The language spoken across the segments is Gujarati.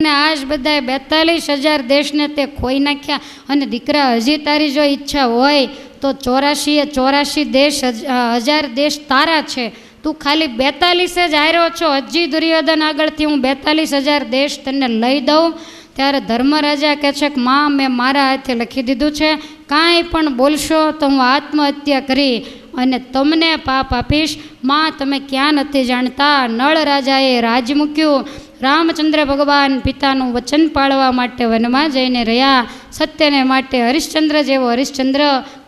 ને આજ બધાએ 42,000 દેશને તે ખોઈ નાખ્યા. અને દીકરા, હજી તારી જો ઈચ્છા હોય તો 84 દેશ, 1000 દેશ તારા છે. તું ખાલી 42 જ હાર્યો છો. હજી દુર્યોધન આગળથી હું 42,000 દેશ તને લઈ દઉં. ત્યારે ધર્મરાજા કહે છે કે માં, મેં મારા હાથે લખી દીધું છે, કાંઈ પણ બોલશો તો હું આત્મહત્યા કરી અને તમને પાપ આપીશ. માં, તમે ક્યાં નથી જાણતા, નળ રાજાએ રાજ મૂક્યું. રામચંદ્ર ભગવાન પિતાનું વચન પાળવા માટે વનમાં જઈને રહ્યા. સત્યને માટે હરિશ્ચંદ્ર જેવો હરિશ્ચંદ્ર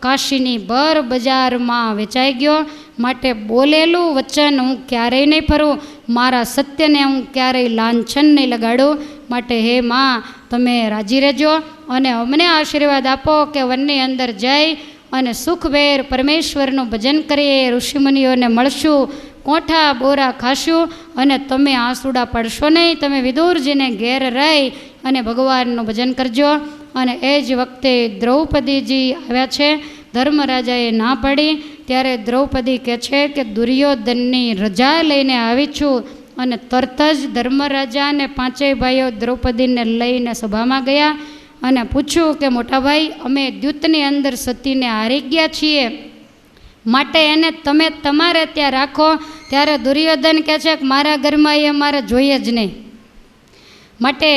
કાશીની બર બજારમાં વેચાઈ ગયો. માટે બોલેલું વચન હું ક્યારેય નહીં ફરું. મારા સત્યને હું ક્યારેય લાંછન નહીં લગાડું. માટે હે માં, તમે રાજી રહેજો અને અમને આશીર્વાદ આપો કે વનની અંદર જઈ અને સુખભેર પરમેશ્વરનું ભજન કરીએ, ઋષિમુનિઓને મળશું, કોઠા બોરા ખાશું અને તમે આંસુડા પડશો નહીં. તમે વિદુરજીને ઘેર રહી અને ભગવાનનું ભજન કરજો. અને એ જ વખતે દ્રૌપદીજી આવ્યા છે. ધર્મરાજાએ ના પાડી. ત્યારે દ્રૌપદી કહે છે કે દુર્યોધનની રજા લઈને આવી છું. અને તરત જ ધર્મરાજા અને 5 ભાઈઓ દ્રૌપદીને લઈને સભામાં ગયા અને પૂછ્યું કે મોટા ભાઈ, અમે દ્યુતની અંદર સતીને હારી ગયા છીએ, માટે એને તમે તમારે ત્યાં રાખો. ત્યારે દુર્યોધન કહે છે કે મારા ઘરમાં એ મારે જોઈએ જ નહીં, માટે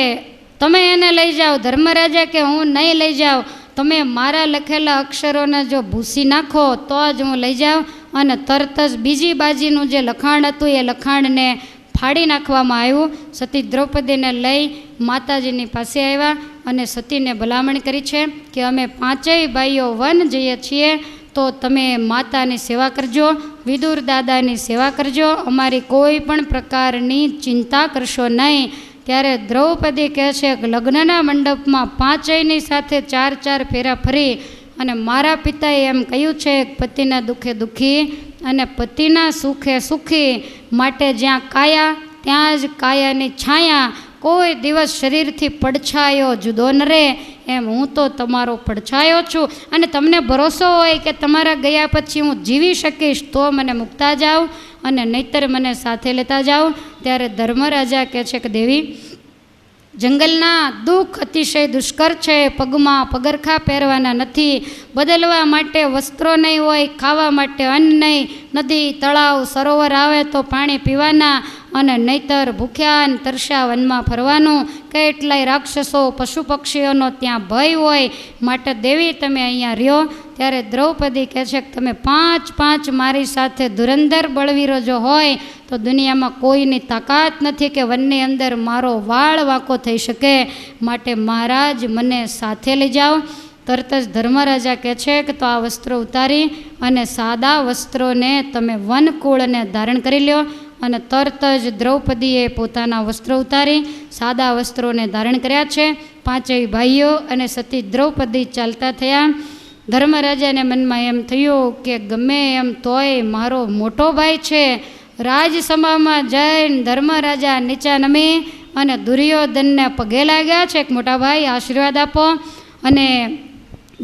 તમે એને લઈ જાઓ. ધર્મરાજા કે હું નહીં લઈ જાઉં, તમે મારા લખેલા અક્ષરોને જો ભૂસી નાખો તો જ હું લઈ જાઉં. અને તરત જ બીજી બાજીનું જે લખાણ હતું એ લખાણને ફાડી નાખવામાં આવ્યું. સતી દ્રૌપદીને લઈ માતાજીની પાસે આવ્યા અને સતીને ભલામણ કરી છે કે અમે 5 ભાઈઓ વન જઈએ છીએ, તો તમે માતાની સેવા કરજો, વિદુર દાદાની સેવા કરજો, અમારી કોઈ પણ પ્રકારની ચિંતા કરશો નહીં. ત્યારે દ્રૌપદી કહે છે કે લગ્નના મંડપમાં 5ની સાથે 4 ફેરા ફરી અને મારા પિતાએ એમ કહ્યું છે કે પતિના દુઃખે દુઃખી અને પતિના સુખે સુખી. માટે જ્યાં કાયા ત્યાં જ કાયાની છાયા. કોઈ દિવસ શરીરથી પડછાયો જુદો ન રહે. એમ હું તો તમારો પડછાયો છું. અને તમને ભરોસો હોય કે તમારા ગયા પછી હું જીવી શકીશ તો મને મૂકતા જાઓ અને નહીંતર મને સાથે લેતા જાઓ. ત્યારે ધર્મરાજા કહે છે કે દેવી, જંગલના દુઃખ અતિશય દુષ્કર છે. પગમાં પગરખા પહેરવાના નથી, બદલવા માટે વસ્ત્રો નહીં હોય, ખાવા માટે અન્ન નહીં, નદી તળાવ સરોવર આવે તો પાણી પીવાના અને નહીંતર ભૂખ્યા અને તરસ્યા વનમાં ફરવાનું. કેટલાય રાક્ષસો પશુ પક્ષીઓનો ત્યાં ભય હોય. માટે દેવી તમે અહીંયા રહ્યો. ત્યારે દ્રૌપદી કહે છે કે તમે 5 મારી સાથે ધુરંધર બળવીરો જો હોય તો દુનિયામાં કોઈની તાકાત નથી કે વનની અંદર મારો વાળ વાંકો થઈ શકે. માટે મહારાજ મને સાથે લઈ જાઓ. તરત જ ધર્મરાજા કહે છે કે તો આ વસ્ત્રો ઉતારી અને સાદા વસ્ત્રોને તમે વનકુળને ધારણ કરી લ્યો. અને તરત જ દ્રૌપદીએ પોતાના વસ્ત્રો ઉતારી સાદા વસ્ત્રોને ધારણ કર્યા છે. 5 ભાઈઓ અને સતી દ્રૌપદી ચાલતા થયા. ધર્મરાજાને મનમાં એમ થયું કે ગમે એમ તોય મારો મોટો ભાઈ છે. રાજસભામાં જઈને ધર્મરાજા નીચા નમી અને દુર્યોધનને પગે લાગ્યા છે કે મોટા ભાઈ આશીર્વાદ આપો અને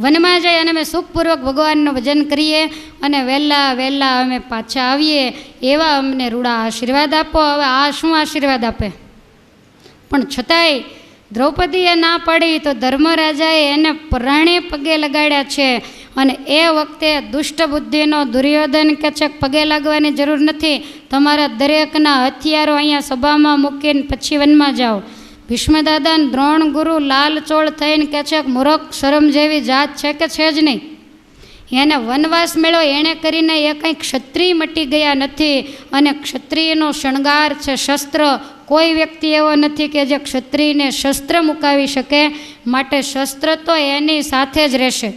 વનમાં જઈ અને અમે સુખપૂર્વક ભગવાનનું ભજન કરીએ અને વહેલા અમે પાછા આવીએ એવા અમને રૂડા આશીર્વાદ આપો. હવે આ શું આશીર્વાદ આપે? પણ છતાંય દ્રૌપદીએ ના પાડી તો ધર્મરાજાએ એને પ્રાણે પગે લગાડ્યા છે. અને એ વખતે દુષ્ટ બુદ્ધિનો દુર્યોધન કહે છે પગે લાગવાની જરૂર નથી, તમારા દરેકના હથિયારો અહીંયા સભામાં મૂકીને પછી વનમાં જાઓ. ભીષ્મદાદાને દ્રોણ ગુરુ લાલ ચોળ થઈને કહે છે મૂરખ, શરમ જેવી જાત છે કે છે જ નહીં. એને વનવાસ મેળો એણે કરીને એ કંઈ ક્ષત્રિય મટી ગયા નથી. અને ક્ષત્રિયનો શણગાર છે શસ્ત્ર. કોઈ વ્યક્તિ એવો નથી કે જે ક્ષત્રિયને શસ્ત્ર મુકાવી શકે. માટે શસ્ત્ર તો એની સાથે જ રહેશે.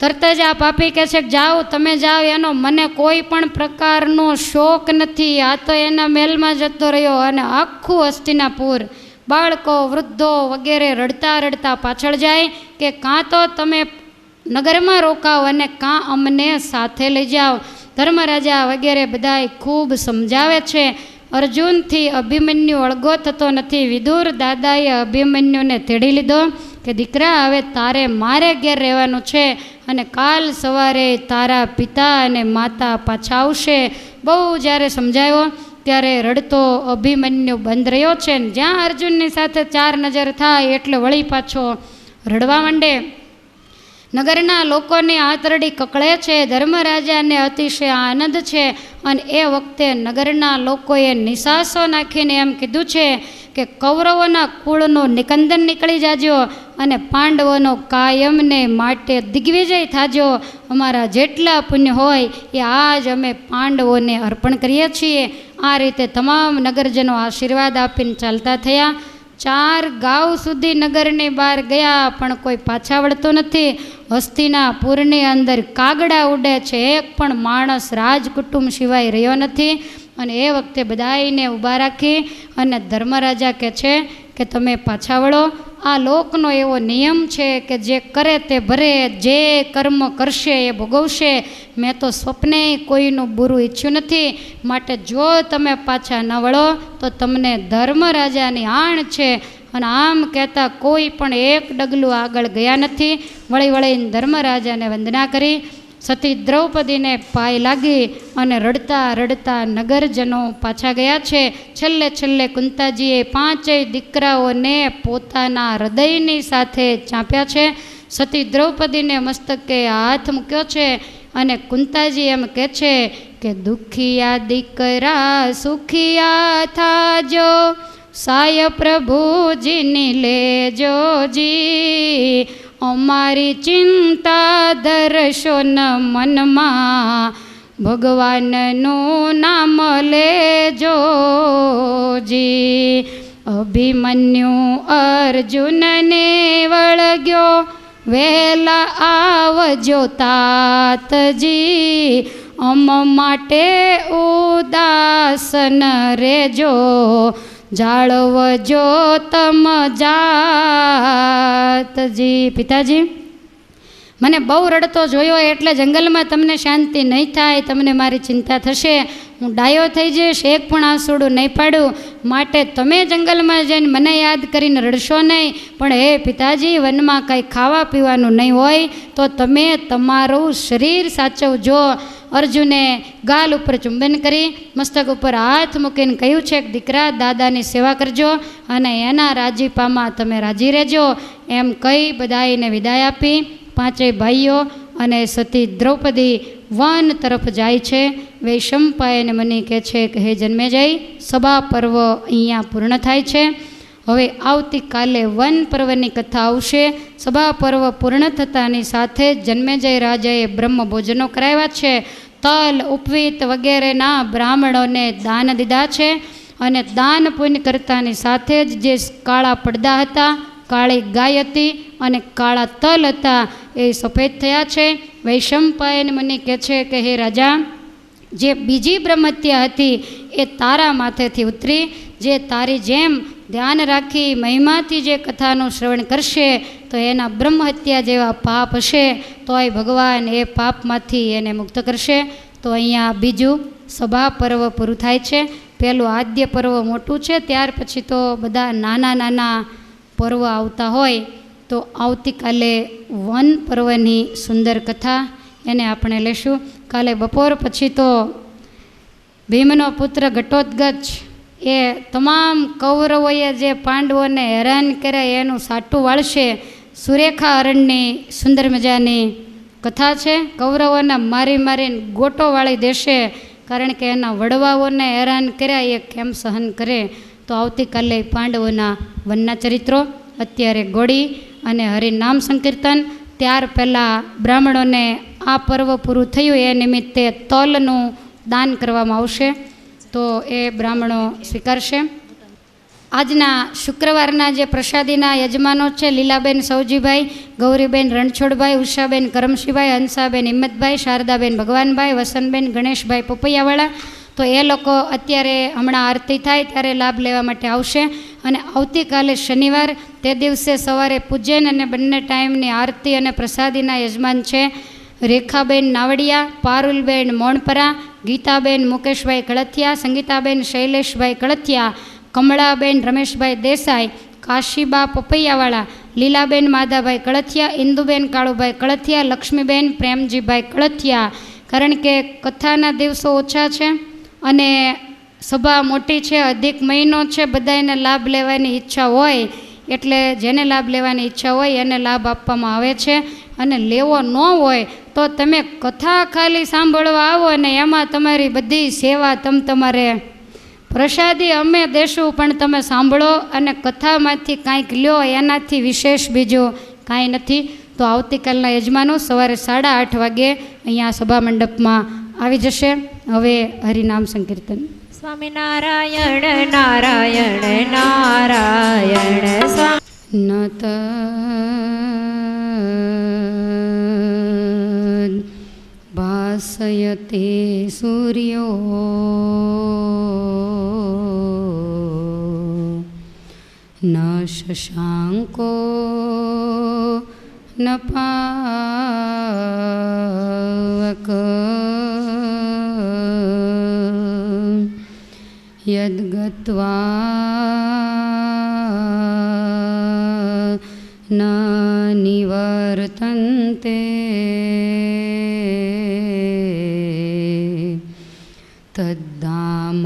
તરત જ આ પાપી કહે છે જાઓ, તમે જાઓ, એનો મને કોઈ પણ પ્રકારનો શોક નથી. આ તો એના મહેલમાં જતો રહ્યો અને આખું હસ્તિનાપુર બાળકો વૃદ્ધો વગેરે રડતા પાછળ જાય કે કાં તો તમે નગરમાં રોકાઓ અને કાં અમને સાથે લઈ જાઓ. ધર્મરાજા વગેરે બધાય ખૂબ સમજાવે છે. અર્જુનથી અભિમન્યુ અળગો થતો નથી. વિદુર દાદાએ અભિમન્યુને તેડી લીધો કે દીકરા, હવે તારે મારે ઘેર રહેવાનું છે અને કાલ સવારે તારા પિતા અને માતા પાછા આવશે. બહુ જ્યારે સમજાવ્યો ત્યારે રડતો અભિમન્યુ બંધ રહ્યો છે ને જ્યાં અર્જુનની સાથે ચાર નજર થાય એટલે વળી પાછો રડવા માંડે. નગરના લોકોની આંતરડી કકળે છે. ધર્મરાજાને અતિશય આનંદ છે અને એ વખતે નગરના લોકોએ નિશાસો નાખીને એમ કીધું છે કે કૌરવોના કુળનું નિકંદન નીકળી જાજો અને પાંડવોનો કાયમને માટે દિગ્વિજય થાજો. અમારા જેટલા પુણ્ય હોય એ આજ અમે પાંડવોને અર્પણ કરીએ છીએ. આ રીતે તમામ નગરજનો આશીર્વાદ આપીને ચાલતા થયા. 4 ગાંવ સુધી નગરની બહાર ગયા પણ કોઈ પાછા વળતો નથી. હસ્તિનાપુરની અંદર કાગડા ઉડે છે, એક પણ માણસ રાજકુટુંબ સિવાય રહ્યો નથી. અને એ વખતે બધાઈને ઊભા રાખી અને ધર્મરાજા કહે છે કે તમે પાછા વળો. આ લોકનો એવો નિયમ છે કે જે કરે તે ભરે, જે કર્મ કરશે એ ભોગવશે. મેં તો સ્વપ્ને કોઈનું બુરું ઈચ્છ્યું નથી, માટે જો તમે પાછા ન વળો તો તમને ધર્મરાજાની આણ છે. અને આમ કહેતા કોઈ પણ એક ડગલું આગળ ગયા નથી. વળીને ધર્મરાજાને વંદના કરી સતી દ્રૌપદીને પાય લાગી અને રડતા રડતા નગરજનો પાછા ગયા છે. છેલ્લે કુંતાજીએ 5 દીકરાઓને પોતાના હૃદયની સાથે ચાંપ્યા છે. સતી દ્રૌપદીને મસ્તકે હાથ મૂક્યો છે અને કુંતાજી એમ કહે છે કે દુખિયા દીકરા સુખિયા થાજો, સાય પ્રભુજીની લેજો જી. અમારી ચિંતા ધરશો ન મનમાં, ભગવાનનું નામ લેજો જી. અભિમન્યુ અર્જુનને વળગ્યો, વહેલા આવજો તાતજી. અમ માટે ઉદાસન રેજો, જાળવજો તમ જાતજી. પિતાજી, મને બહુ રડતો જોયો એટલે જંગલમાં તમને શાંતિ નહીં થાય, તમને મારી ચિંતા થશે. હું ડાયો થઈ જઈશ, એક પણ આંસુડું નહીં પાડું. માટે તમે જંગલમાં જઈને મને યાદ કરીને રડશો નહીં. પણ હે પિતાજી, વનમાં કંઈ ખાવા પીવાનું નહીં હોય તો તમે તમારું શરીર સાચવજો. અર્જુને ગાલ ઉપર ચુંબન કરી મસ્તક ઉપર હાથ મૂકીને કહ્યું છે કે દીકરા, દાદાની સેવા કરજો અને એના રાજીપામાં તમે રાજી રહેજો. એમ કહી બધાઈને વિદાય આપી 5 ભાઈઓ અને સતી દ્રૌપદી વન તરફ જાય છે. વૈશંપાયન મુનિ કહે છે કે હે જન્મેજય, સભા પર્વ અહીંયા પૂર્ણ થાય છે. હવે આવતીકાલે વન પર્વની કથા આવશે. સભા પર્વ પૂર્ણ થતાની સાથે જન્મેજય રાજાએ બ્રહ્મ ભોજનો કરાવ્યા છે. તલ, ઉપવીત વગેરેના બ્રાહ્મણોને દાન દીધા છે. અને દાન પુણ્ય કરતાની સાથે જ જે કાળા પડદા હતા, કાળી ગાય હતી અને કાળા તલ હતા એ સફેદ થયા છે. વૈશંપાયન મુનિ કહે છે કે હે રાજા, જે બીજી બ્રહ્મહત્યા હતી એ તારા માથેથી ઉતરી. જે તારી જેમ ધ્યાન રાખી મહિમાથી જે કથાનું શ્રવણ કરશે તો એના બ્રહ્મહત્યા જેવા પાપ હશે તોય ભગવાન એ પાપમાંથી એને મુક્ત કરશે. તો અહીંયા બીજું સભા પર્વ પૂરું થાય છે. પહેલું આદ્ય પર્વ મોટું છે, ત્યાર પછી તો બધા નાના પર્વ આવતા હોય. તો આવતીકાલે વન પર્વની સુંદર કથા એને આપણે લેશું. કાલે બપોર પછી તો ભીમનો પુત્ર ઘટોત્કચ એ તમામ કૌરવોએ જે પાંડવોને હેરાન કર્યા એનું સાટું વાળશે. સુરેખા અરણની સુંદર મજાની કથા છે. કૌરવોને મારીને ગોટો વાળી દેશે, કારણ કે એના વડવાઓને હેરાન કર્યા એ કેમ સહન કરે. તો આવતીકાલે પાંડવોના વનના ચરિત્રો, અત્યારે ગોળી અને હરિનામ સંકીર્તન. ત્યાર પહેલાં બ્રાહ્મણોને આ પર્વ પૂરું થયું એ નિમિત્તે તલનું દાન કરવામાં આવશે, તો એ બ્રાહ્મણો સ્વીકારશે. આજના શુક્રવારના જે પ્રસાદીના યજમાનો છે, લીલાબેન સૌજીભાઈ, ગૌરીબેન રણછોડભાઈ, ઉષાબેન કરમશીભાઈ, હંસાબેન હિંમતભાઈ, શારદાબેન ભગવાનભાઈ, વસંતબેન ગણેશભાઈ પોપૈયાવાળા. તો એ લોકો અત્યારે હમણાં આરતી થાય ત્યારે લાભ લેવા માટે આવશે. અને આવતીકાલે શનિવાર, તે દિવસે સવારે પૂજન અને બંને ટાઈમની આરતી અને પ્રસાદીના યજમાન છે રેખાબેન નાવડિયા, પારુલબેન મોણપરા, ગીતાબેન મુકેશભાઈ કળથિયા, સંગીતાબેન શૈલેષભાઈ કળથિયા, કમળાબેન રમેશભાઈ દેસાઈ, કાશીબા પપૈયાવાળા, લીલાબેન માધાભાઈ કળથિયા, ઇન્દુબેન કાળુભાઈ કળથિયા, લક્ષ્મીબેન પ્રેમજીભાઈ કળથિયા. કારણ કે કથાના દિવસો ઓછા છે અને સભા મોટી છે, અધિક મહિનો છે, બધાને લાભ લેવાની ઈચ્છા હોય એટલે જેને લાભ લેવાની ઈચ્છા હોય એને લાભ આપવામાં આવે છે. અને લેવો ન હોય તો તમે કથા ખાલી સાંભળવા આવો ને એમાં તમારી બધી સેવા તમારે પ્રસાદી અમે દેશું, પણ તમે સાંભળો અને કથામાંથી કાંઈક લ્યો, એનાથી વિશેષ બીજું કાંઈ નથી. તો આવતીકાલના યજમાનો સવારે 8:30 વાગે અહીંયા સભા મંડપમાં આવી જશે. હવે હરિનામ સંકીર્તન. સ્વામિનારાયણ નારાયણ નારાયણ નત ભાસયતે સૂર્યો ન શશાંકો ન પાવક યદ્ગત્વા ન નિવર્તન્તે તદ્ધામ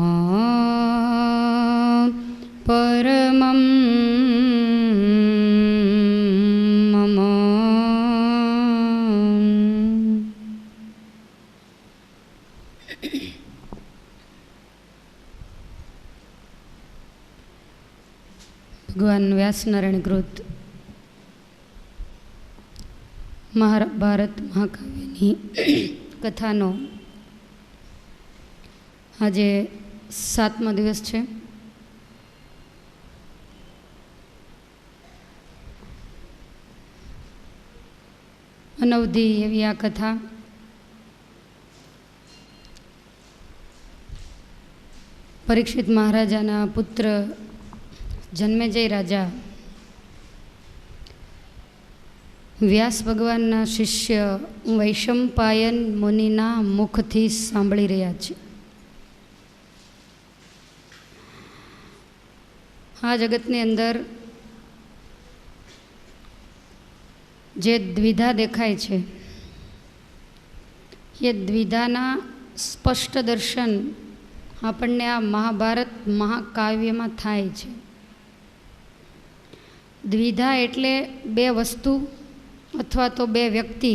પરમં મમ. ભગવાન વ્યાસનારાયણ કૃત મહાભારત મહાકાવ્યની કથાનો આજે 7મો દિવસ છે. અનવધિ એવી આ કથા પરીક્ષિત મહારાજાના પુત્ર જન્મેજય રાજા વ્યાસ ભગવાનના શિષ્ય વૈશંપાયન મુનિના મુખથી સાંભળી રહ્યા છે. આ જગતની અંદર જે દ્વિધા દેખાય છે એ દ્વિધાના સ્પષ્ટ દર્શન આપણને આ મહાભારત મહાકાવ્યમાં થાય છે. દ્વિધા એટલે બે વસ્તુ અથવા તો બે વ્યક્તિ,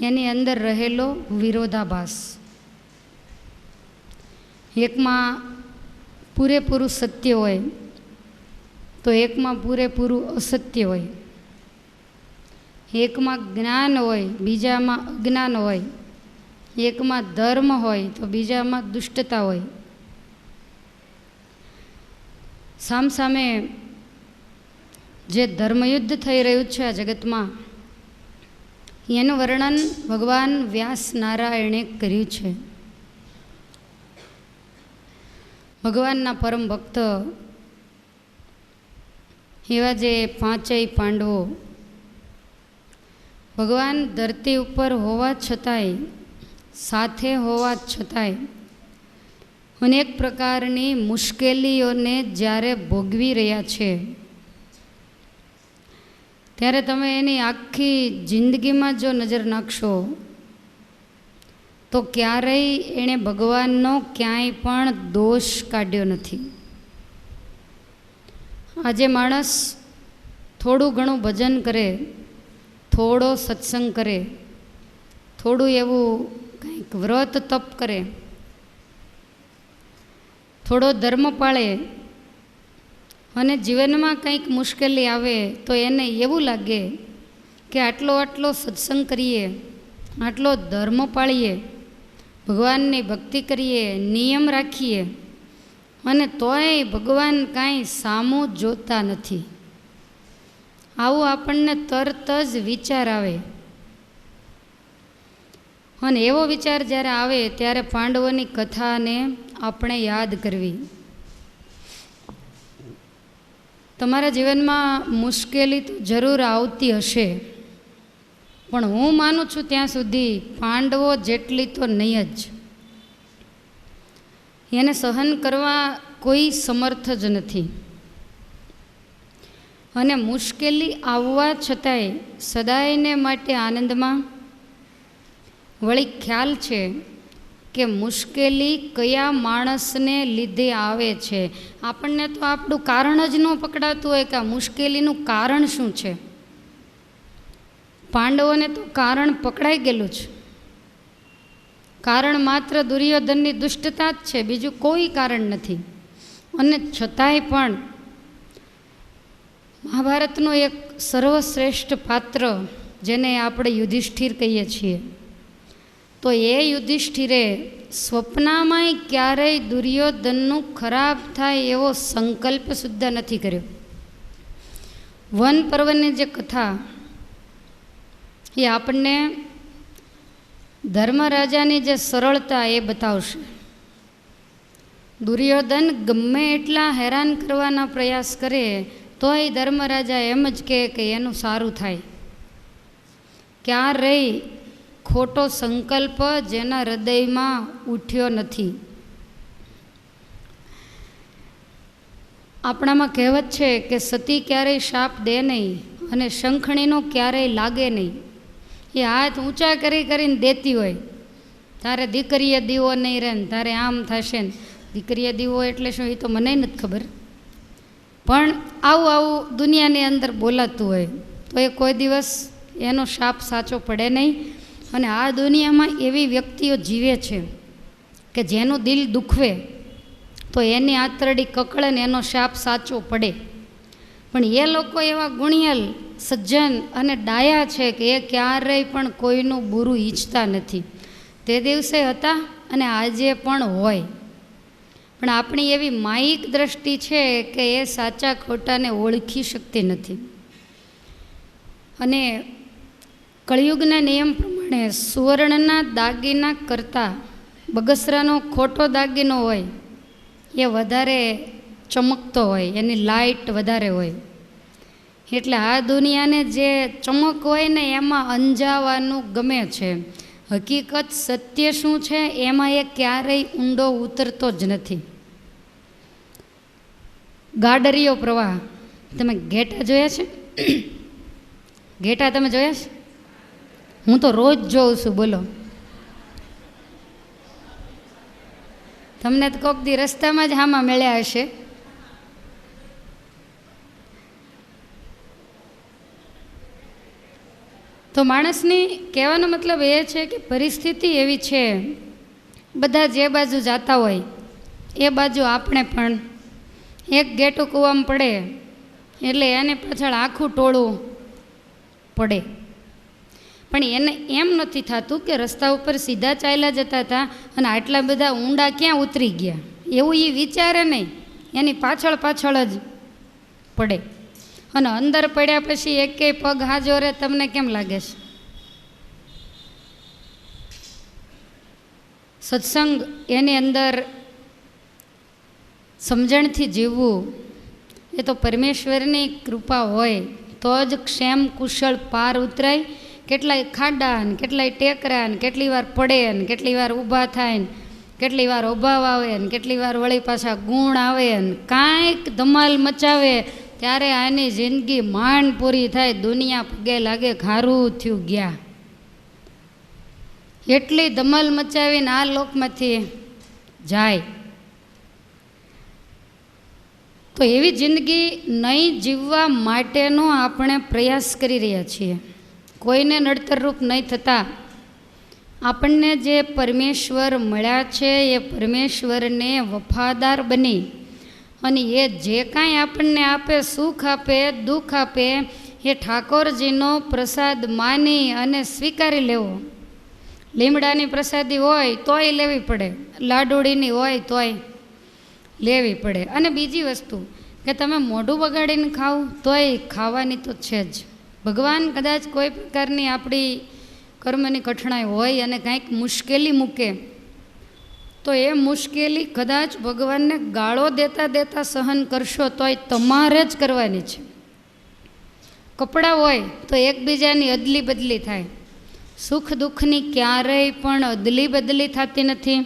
એની અંદર રહેલો વિરોધાભાસ. એકમાં પૂરેપૂરું સત્ય હોય તો એકમાં પૂરેપૂરું અસત્ય હોય. એકમાં જ્ઞાન હોય, બીજામાં અજ્ઞાન હોય. એકમાં ધર્મ હોય તો બીજામાં દુષ્ટતા હોય. સામસામે જે ધર્મયુદ્ધ થઈ રહ્યું છે આ જગતમાં, એનું વર્ણન ભગવાન વ્યાસ નારાયણે કર્યું છે. ભગવાનના પરમ ભક્ત એવા જે 5 પાંડવો ભગવાન ધરતી ઉપર હોવા છતાંય, સાથે હોવા છતાંય અનેક પ્રકારની મુશ્કેલીઓને જ્યારે ભોગવી રહ્યા છે, ત્યારે તમે એની આખી જિંદગીમાં જો નજર નાખશો તો ક્યારેય એણે ભગવાનનો ક્યાંય પણ દોષ કાઢ્યો નથી. આજે માણસ થોડું ઘણું ભજન કરે, થોડો સત્સંગ કરે, થોડું એવું કંઈક વ્રત તપ કરે, થોડો ધર્મ પાળે અને જીવનમાં કંઈક મુશ્કેલી આવે તો એને એવું લાગે કે આટલો સત્સંગ કરીએ, આટલો ધર્મ પાળીએ, ભગવાનની ભક્તિ કરીએ, નિયમ રાખીએ અને તોય ભગવાન કાંઈ સામું જોતા નથી. આવું આપણને તરત જ વિચાર આવે. અને એવો વિચાર જ્યારે આવે ત્યારે પાંડવોની કથાને આપણે યાદ કરવી. તમારા જીવનમાં મુશ્કેલી તો જરૂર આવતી હશે, પણ હું માનું છું ત્યાં સુધી પાંડવો જેટલી તો નહીં જ. એને સહન કરવા કોઈ સમર્થ જ નથી. અને મુશ્કેલી આવવા છતાંય સદાયને માટે આનંદમાં. વળી ખ્યાલ છે કે મુશ્કેલી કયા માણસને લીધે આવે છે. આપણને તો આપણું કારણ જ ન પકડાતું હોય કે આ મુશ્કેલીનું કારણ શું છે. પાંડવોને તો કારણ પકડાઈ ગયેલું છે. કારણ માત્ર દુર્યોધનની દુષ્ટતા જ છે, બીજું કોઈ કારણ નથી. અને છતાંય પણ મહાભારતનું એક સર્વશ્રેષ્ઠ પાત્ર જેને આપણે યુધિષ્ઠિર કહીએ છીએ, તો એ યુધિષ્ઠિરે સ્વપ્નામાંય ક્યારેય દુર્યોધનનું ખરાબ થાય એવો સંકલ્પ સુદ્ધા નથી કર્યો. વન પર્વની જે કથા એ આપણને ધર્મરાજાની જે સરળતા એ બતાવશે. દુર્યોધન ગમે એટલા હેરાન કરવાના પ્રયાસ કરે તોય ધર્મરાજા એમ જ કહે કે એનું સારું થાય. ક્યારેય ખોટો સંકલ્પ જેના હૃદયમાં ઉઠ્યો નથી. આપણામાં કહેવત છે કે સતી ક્યારેય શાપ દે નહીં અને શંખણીનો ક્યારેય લાગે નહીં. એ હાથ ઊંચા કરી કરીને દેતી હોય, તારે દીકરીએ દીવો નહીં રહે ને તારે આમ થશે ને. દીકરીએ દીવો એટલે શું એ તો મને નથી ખબર, પણ આવું દુનિયાની અંદર બોલાતું હોય તો એ કોઈ દિવસ એનો શાપ સાચો પડે નહીં. અને આ દુનિયામાં એવી વ્યક્તિઓ જીવે છે કે જેનું દિલ દુખવે તો એની આંતરડી કકળે ને એનો શાપ સાચો પડે. પણ એ લોકો એવા ગુણિયલ, સજ્જન અને ડાયા છે કે એ ક્યારેય પણ કોઈનું બુરું ઈચ્છતા નથી. તે દિવસે હતા અને આજે પણ હોય. પણ આપણી એવી માયિક દ્રષ્ટિ છે કે એ સાચા ખોટાને ઓળખી શકતી નથી. અને કળિયુગના નિયમ પ્રમાણે સુવર્ણના દાગીના કરતાં બગસરાનો ખોટો દાગીનો હોય એ વધારે ચમકતો હોય, એની લાઇટ વધારે હોય. એટલે આ દુનિયાને જે ચમક હોય ને એમાં અંજાવાનું ગમે છે. હકીકત સત્ય શું છે એમાં એ ક્યારેય ઊંડો ઉતરતો જ નથી. ગાડરિયો પ્રવાહ, તમે ઘેટા જોયા છે? ઘેટા તમે જોયા છે? હું તો રોજ જોઉં છું. બોલો, તમને તો કોક દી રસ્તામાં જ હામાં મળ્યા હશે. તો માણસની કહેવાનો મતલબ એ છે કે પરિસ્થિતિ એવી છે, બધા જે બાજુ જતા હોય એ બાજુ આપણે પણ એક ઘેટું કૂવામાં પડે એટલે એને પાછળ આખું ટોળું પડે. પણ એને એમ નથી થતું કે રસ્તા ઉપર સીધા ચાલ્યા જતા હતા અને આટલા બધા ઊંડા ક્યાં ઉતરી ગયા, એવું એ વિચારે નહીં. એની પાછળ પાછળ જ પડે. અને અંદર પડ્યા પછી એકેય પગ હાજો રહે તમને કેમ લાગે છે? સત્સંગ એની અંદર સમજણથી જીવવું એ તો પરમેશ્વરની કૃપા હોય તો જ ક્ષેમ કુશળ પાર ઉતરાય. કેટલાય ખાડા ને કેટલાય ટેકરા ને કેટલી વાર પડે ને કેટલી વાર ઊભા થાય ને કેટલી વાર અભાવ આવે ને કેટલી વાર વળી પાછા ગુણ આવે ને કાંઈક ધમાલ મચાવે ત્યારે આની જિંદગી માંડ પૂરી થાય. દુનિયા પગે લાગે ખારું થયું ગયા. એટલી ધમાલ મચાવીને આ લોકમાંથી જાય. તો એવી જિંદગી નહીં જીવવા માટેનો આપણે પ્રયાસ કરી રહ્યા છીએ. કોઈને નડતરરૂપ નહીં થતા આપણને જે પરમેશ્વર મળ્યા છે એ પરમેશ્વરને વફાદાર બની અને એ જે કાંઈ આપણને આપે, સુખ આપે, દુઃખ આપે, એ ઠાકોરજીનો પ્રસાદ માની અને સ્વીકારી લેવો. લીમડાની પ્રસાદી હોય તોય લેવી પડે, લાડુડીની હોય તોય લેવી પડે. અને બીજી વસ્તુ કે તમે મોઢું બગાડીને ખાવ તોય ખાવાની તો છે જ. ભગવાન કદાચ કોઈ પ્રકારની આપણી કર્મની કઠણાઈ હોય અને કાંઈક મુશ્કેલી મૂકે તો એ મુશ્કેલી કદાચ ભગવાનને ગાળો દેતા દેતા સહન કરશો તોય તમારે જ કરવાની છે. કપડાં હોય તો એકબીજાની અદલી બદલી થાય. સુખ દુઃખની ક્યારેય પણ અદલી બદલી થતી નથી.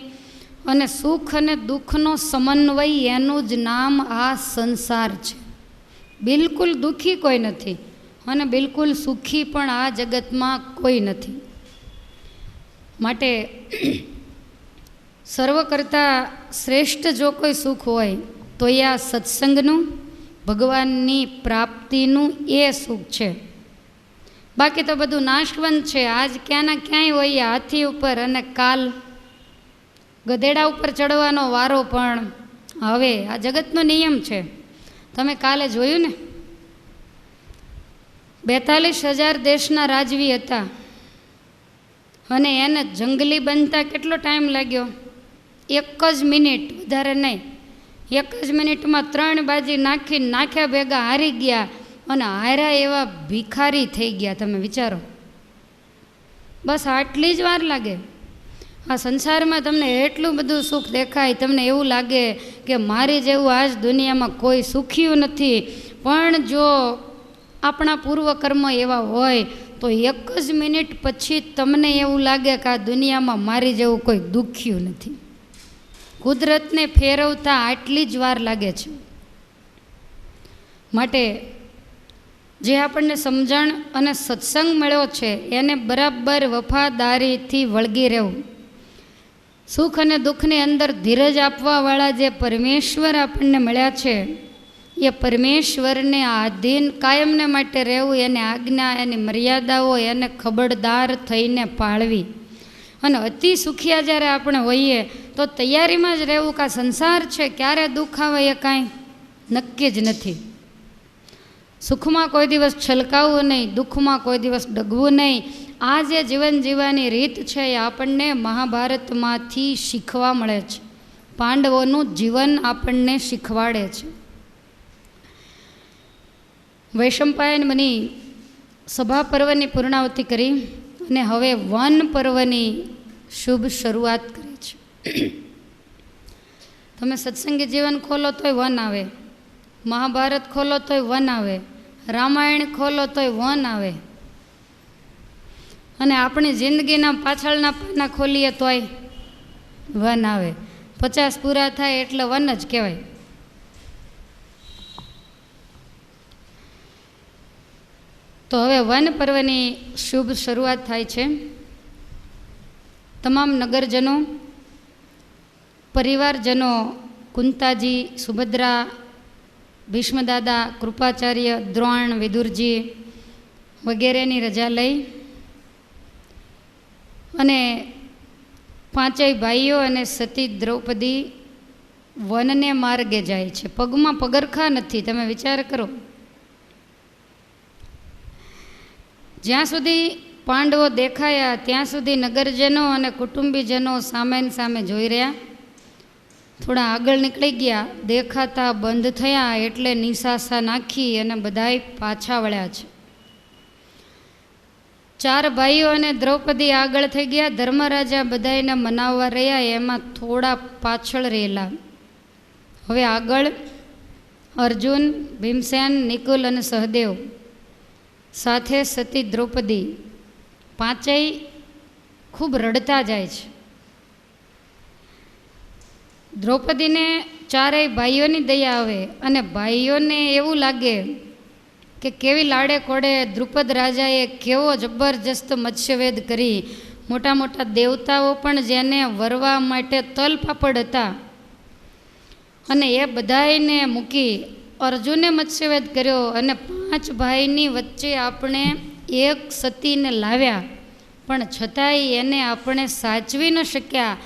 અને સુખ અને દુઃખનો સમન્વય એનું જ નામ આ સંસાર છે. બિલકુલ દુઃખી કોઈ નથી અને બિલકુલ સુખી પણ આ જગતમાં કોઈ નથી. માટે સર્વ કરતાં શ્રેષ્ઠ જો કોઈ સુખ હોય તો એ આ સત્સંગનું, ભગવાનની પ્રાપ્તિનું એ સુખ છે. બાકી તો બધું નાશવંત છે. આજ ક્યાંના ક્યાંય હોય હાથી ઉપર, અને કાલ ગધેડા ઉપર ચડવાનો વારો પણ હવે. આ જગતનો નિયમ છે. તમે કાલે જોયું ને, 42,000 દેશના રાજવી હતા અને એને જંગલી બનતા કેટલો ટાઈમ લાગ્યો? 1 જ મિનિટ, વધારે નહીં. 1 જ મિનિટમાં 3 બાજી નાખ્યા ભેગા હારી ગયા, અને હાર્યા એવા ભિખારી થઈ ગયા. તમે વિચારો, બસ આટલી જ વાર લાગે. આ સંસારમાં તમને એટલું બધું સુખ દેખાય, તમને એવું લાગે કે મારી જેવું આજ દુનિયામાં કોઈ સુખ્યું નથી. પણ જો આપણા પૂર્વકર્મ એવા હોય તો 1 જ મિનિટ પછી તમને એવું લાગે કે આ દુનિયામાં મારી જેવું કોઈ દુખ્યું નથી. કુદરતને ફેરવતા આટલી જ વાર લાગે છે. માટે જે આપણને સમજણ અને સત્સંગ મળ્યો છે એને બરાબર વફાદારીથી વળગી રહેવું. સુખ અને દુઃખની અંદર ધીરજ આપવાવાળા જે પરમેશ્વર આપણને મળ્યા છે, એ પરમેશ્વરને આધીન કાયમને માટે રહેવું, એને આજ્ઞા, એની મર્યાદાઓ એને ખબરદાર થઈને પાળવી. અને અતિ સુખિયા જ્યારે આપણે હોઈએ તો તૈયારીમાં જ રહેવું કે આ સંસાર છે, ક્યારે દુઃખ આવે એ કાંઈ નક્કી જ નથી. સુખમાં કોઈ દિવસ છલકાવવું નહીં, દુઃખમાં કોઈ દિવસ ડગવું નહીં. આ જે જીવન જીવવાની રીત છે એ આપણને મહાભારતમાંથી શીખવા મળે છે. પાંડવોનું જીવન આપણને શીખવાડે છે. વૈશંપાયન મુનિ સભા પર્વની પૂર્ણાવતિ કરી અને હવે વન પર્વની શુભ શરૂઆત કરી છે. તમે સત્સંગી જીવન ખોલો તોય વન આવે, મહાભારત ખોલો તોય વન આવે, રામાયણ ખોલો તોય વન આવે, અને આપણી જિંદગીના પાછળના પાના ખોલીએ તોય વન આવે. 50 પૂરા થાય એટલે વન જ કહેવાય. તો હવે વન પર્વની શુભ શરૂઆત થાય છે. તમામ નગરજનો, પરિવારજનો કુંતાજી, સુભદ્રા, ભીષ્મદાદા, કૃપાચાર્ય, દ્રોણ, વિદુરજી વગેરેની રજા લઈ અને 5 ભાઈઓ અને સતી દ્રૌપદી વનને માર્ગે જાય છે. પગમાં પગરખા નથી. તમે વિચાર કરો, જ્યાં સુધી પાંડવો દેખાયા ત્યાં સુધી નગરજનો અને કુટુંબીજનો સામે સામે જોઈ રહ્યા. થોડા આગળ નીકળી ગયા, દેખાતા બંધ થયા એટલે નિશાસા નાખી અને બધાય પાછા વળ્યા છે. 4 ભાઈઓ અને દ્રૌપદી આગળ થઈ ગયા. ધર્મરાજા બધાને મનાવવા રહ્યા, એમાં થોડા પાછળ રહેલા. હવે આગળ અર્જુન, ભીમસેન, નિકુલ અને સહદેવ સાથે સતી દ્રૌપદી 5 ખૂબ રડતા જાય છે. દ્રૌપદીને 4 ભાઈઓની દયા આવે અને ભાઈઓને એવું લાગે કે કેવી લાડે કોડે દ્રુપદ રાજાએ કેવો જબરજસ્ત મત્સ્યવેદ કરી. મોટા મોટા દેવતાઓ પણ જેને વરવા માટે તલપાપડ હતા અને એ બધાને મૂકી અર્જુને મત્સ્યવેદ કર્યો, અને 5 ભાઈની વચ્ચે આપણે એક સતીને લાવ્યા, પણ છતાંય એને આપણે સાચવી ન શક્યા.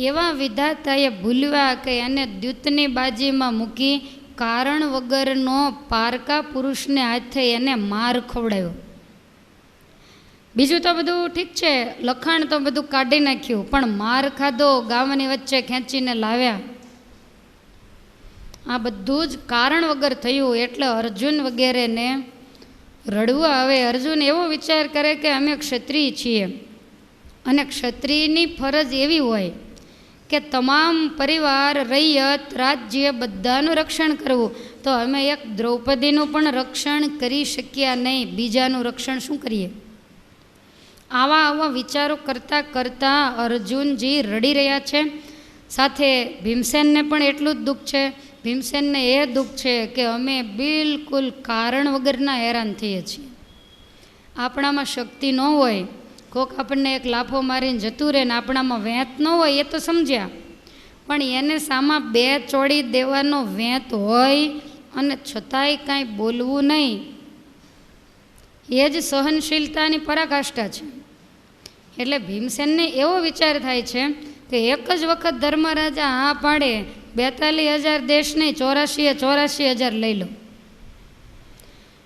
એવા વિધાતાએ ભૂલવા કે એને દ્યુતની બાજીમાં મૂકી કારણ વગરનો પારકા પુરુષને હાથે એને માર ખવડાવ્યો. બીજું તો બધું ઠીક છે, લખાણ તો બધું કાઢી નાખ્યું, પણ માર ખાધો, ગામની વચ્ચે ખેંચીને લાવ્યા. આ બધું જ કારણ વગર થયું. એટલે અર્જુન વગેરેને રડવું આવે. અર્જુન એવો વિચાર કરે કે અમે ક્ષત્રિય છીએ અને ક્ષત્રિયની ફરજ એવી હોય કે તમામ પરિવાર, રૈયત, રાજ્ય બધાનું રક્ષણ કરવું. તો અમે એક દ્રૌપદીનું પણ રક્ષણ કરી શક્યા નહીં, બીજાનું રક્ષણ શું કરીએ? આવા વિચારો કરતાં કરતાં અર્જુનજી રડી રહ્યા છે. સાથે ભીમસેનને પણ એટલું જ દુઃખ છે. ભીમસેનને એ દુઃખ છે કે અમે બિલકુલ કારણ વગરના હેરાન થઈએ છીએ. આપણામાં શક્તિ ન હોય, કોક આપણને એક લાફો મારીને જતું રહે ને આપણામાં વેંત ન હોય એ તો સમજ્યા, પણ એને સામા બે ચોડી દેવાનો વેંત હોય અને છતાંય કાંઈ બોલવું નહીં, એ જ સહનશીલતાની પરાકાષ્ઠા છે. એટલે ભીમસેનને એવો વિચાર થાય છે કે એક જ વખત ધર્મરાજા હા પાડે, 42,000 દેશ નહીં, 84,000 લઈ લો.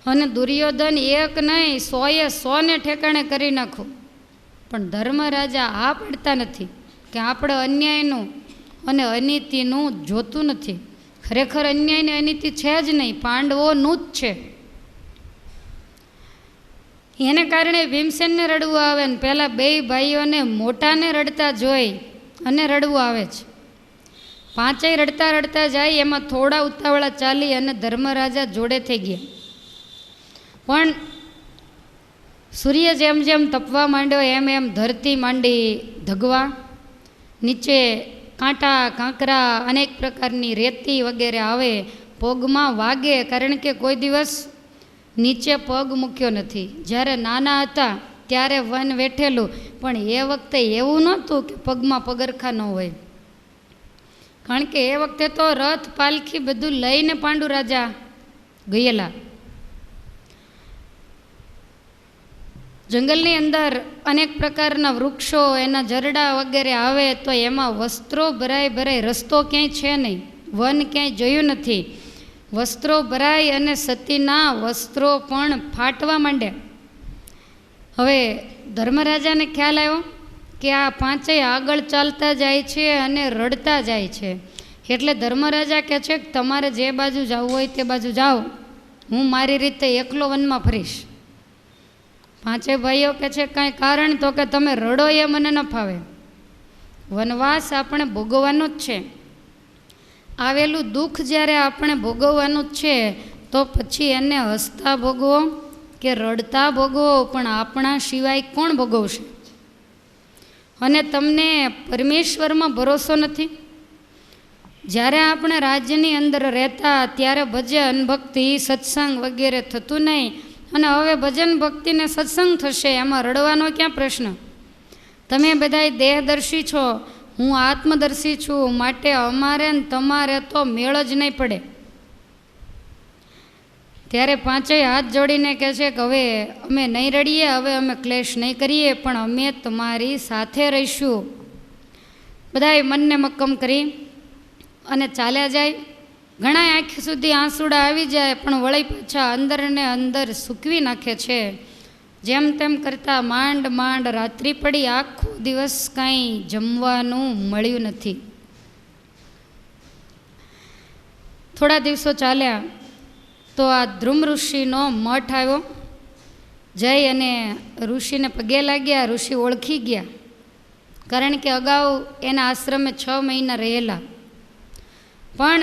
અને દુર્યોધન એક નહીં 100 ને ઠેકાણે કરી નાખો. પણ ધર્મરાજા આ પાડતા નથી કે આપણે અન્યાયનું અને અનીતિનું જોતું નથી. ખરેખર અન્યાય ને અનીતિ છે જ નહીં, પાંડવોનું જ છે. એને કારણે ભીમસેનને રડવું આવે ને પહેલાં બે ભાઈઓને મોટાને રડતા જોઈ અને રડવું આવે છે. પાંચેય રડતા રડતા જાય, એમાં થોડા ઉતાવળા ચાલી અને ધર્મરાજા જોડે થઈ ગયા. પણ સૂર્ય જેમ જેમ તપવા માંડ્યો એમ એમ ધરતી માંડી ધગવા, નીચે કાંટા કાંકરા અનેક પ્રકારની રેતી વગેરે આવે, પગમાં વાગે, કારણ કે કોઈ દિવસ નીચે પગ મૂક્યો નથી. જ્યારે નાના હતા ત્યારે વન વેઠેલું, પણ એ વખતે એવું નહોતું કે પગમાં પગરખા ન હોય, કારણ કે એ વખતે તો રથ પાલખી બધું લઈને પાંડુ રાજા ગયેલા. જંગલની અંદર અનેક પ્રકારના વૃક્ષો, એના જરડા વગેરે આવે તો એમાં વસ્ત્રો ભરાય, રસ્તો ક્યાંય છે નહીં, વન ક્યાંય જોયું નથી. વસ્ત્રો ભરાય અને સતીના વસ્ત્રો પણ ફાટવા માંડ્યા. હવે ધર્મરાજાને ખ્યાલ આવ્યો કે આ પાંચેય આગળ ચાલતા જાય છે અને રડતા જાય છે. એટલે ધર્મરાજા કહે છે કે તમારે જે બાજુ જવું હોય તે બાજુ જાઓ, હું મારી રીતે એકલો વનમાં ફરીશ. પાંચેય ભાઈઓ કહે છે કાંઈ કારણ? તો કે તમે રડો એ મને ન ફાવે, વનવાસ આપણે ભોગવવાનો જ છે. આવેલું દુઃખ જ્યારે આપણે ભોગવવાનું જ છે તો પછી એને હસતા ભોગવો કે રડતા ભોગવો, પણ આપણા સિવાય કોણ ભોગવશે? અને તમને પરમેશ્વરમાં ભરોસો નથી? જ્યારે આપણે રાજ્યની અંદર રહેતા ત્યારે ભજન ભક્તિ સત્સંગ વગેરે થતું નહીં, અને હવે ભજન ભક્તિને સત્સંગ થશે, એમાં રડવાનો ક્યાં પ્રશ્ન? તમે બધાય દેહદર્શી છો, હું આત્મદર્શી છું, માટે અમારે ને તમારે તો મેળ જ નહીં પડે. ત્યારે પાંચેય હાથ જોડીને કહે છે કે હવે અમે નહીં રડીએ, હવે અમે ક્લેશ નહીં કરીએ, પણ અમે તમારી સાથે રહીશું. બધાએ મનને મક્કમ કરી અને ચાલ્યા જાય. ઘણા આંખ સુધી આંસુડા આવી જાય, પણ વળી પાછા અંદર ને અંદર સૂકવી નાખે છે. જેમ તેમ કરતાં માંડ માંડ રાત્રિ પડી, આખો દિવસ કાંઈ જમવાનું મળ્યું નથી. થોડા દિવસો ચાલ્યા તો આ ધ્રુમ ઋષિનો મઠ આવ્યો. જઈ અને ઋષિને પગે લાગ્યા. ઋષિ ઓળખી ગયા, કારણ કે અગાઉ એના આશ્રમે 6 મહિના રહેલા. પણ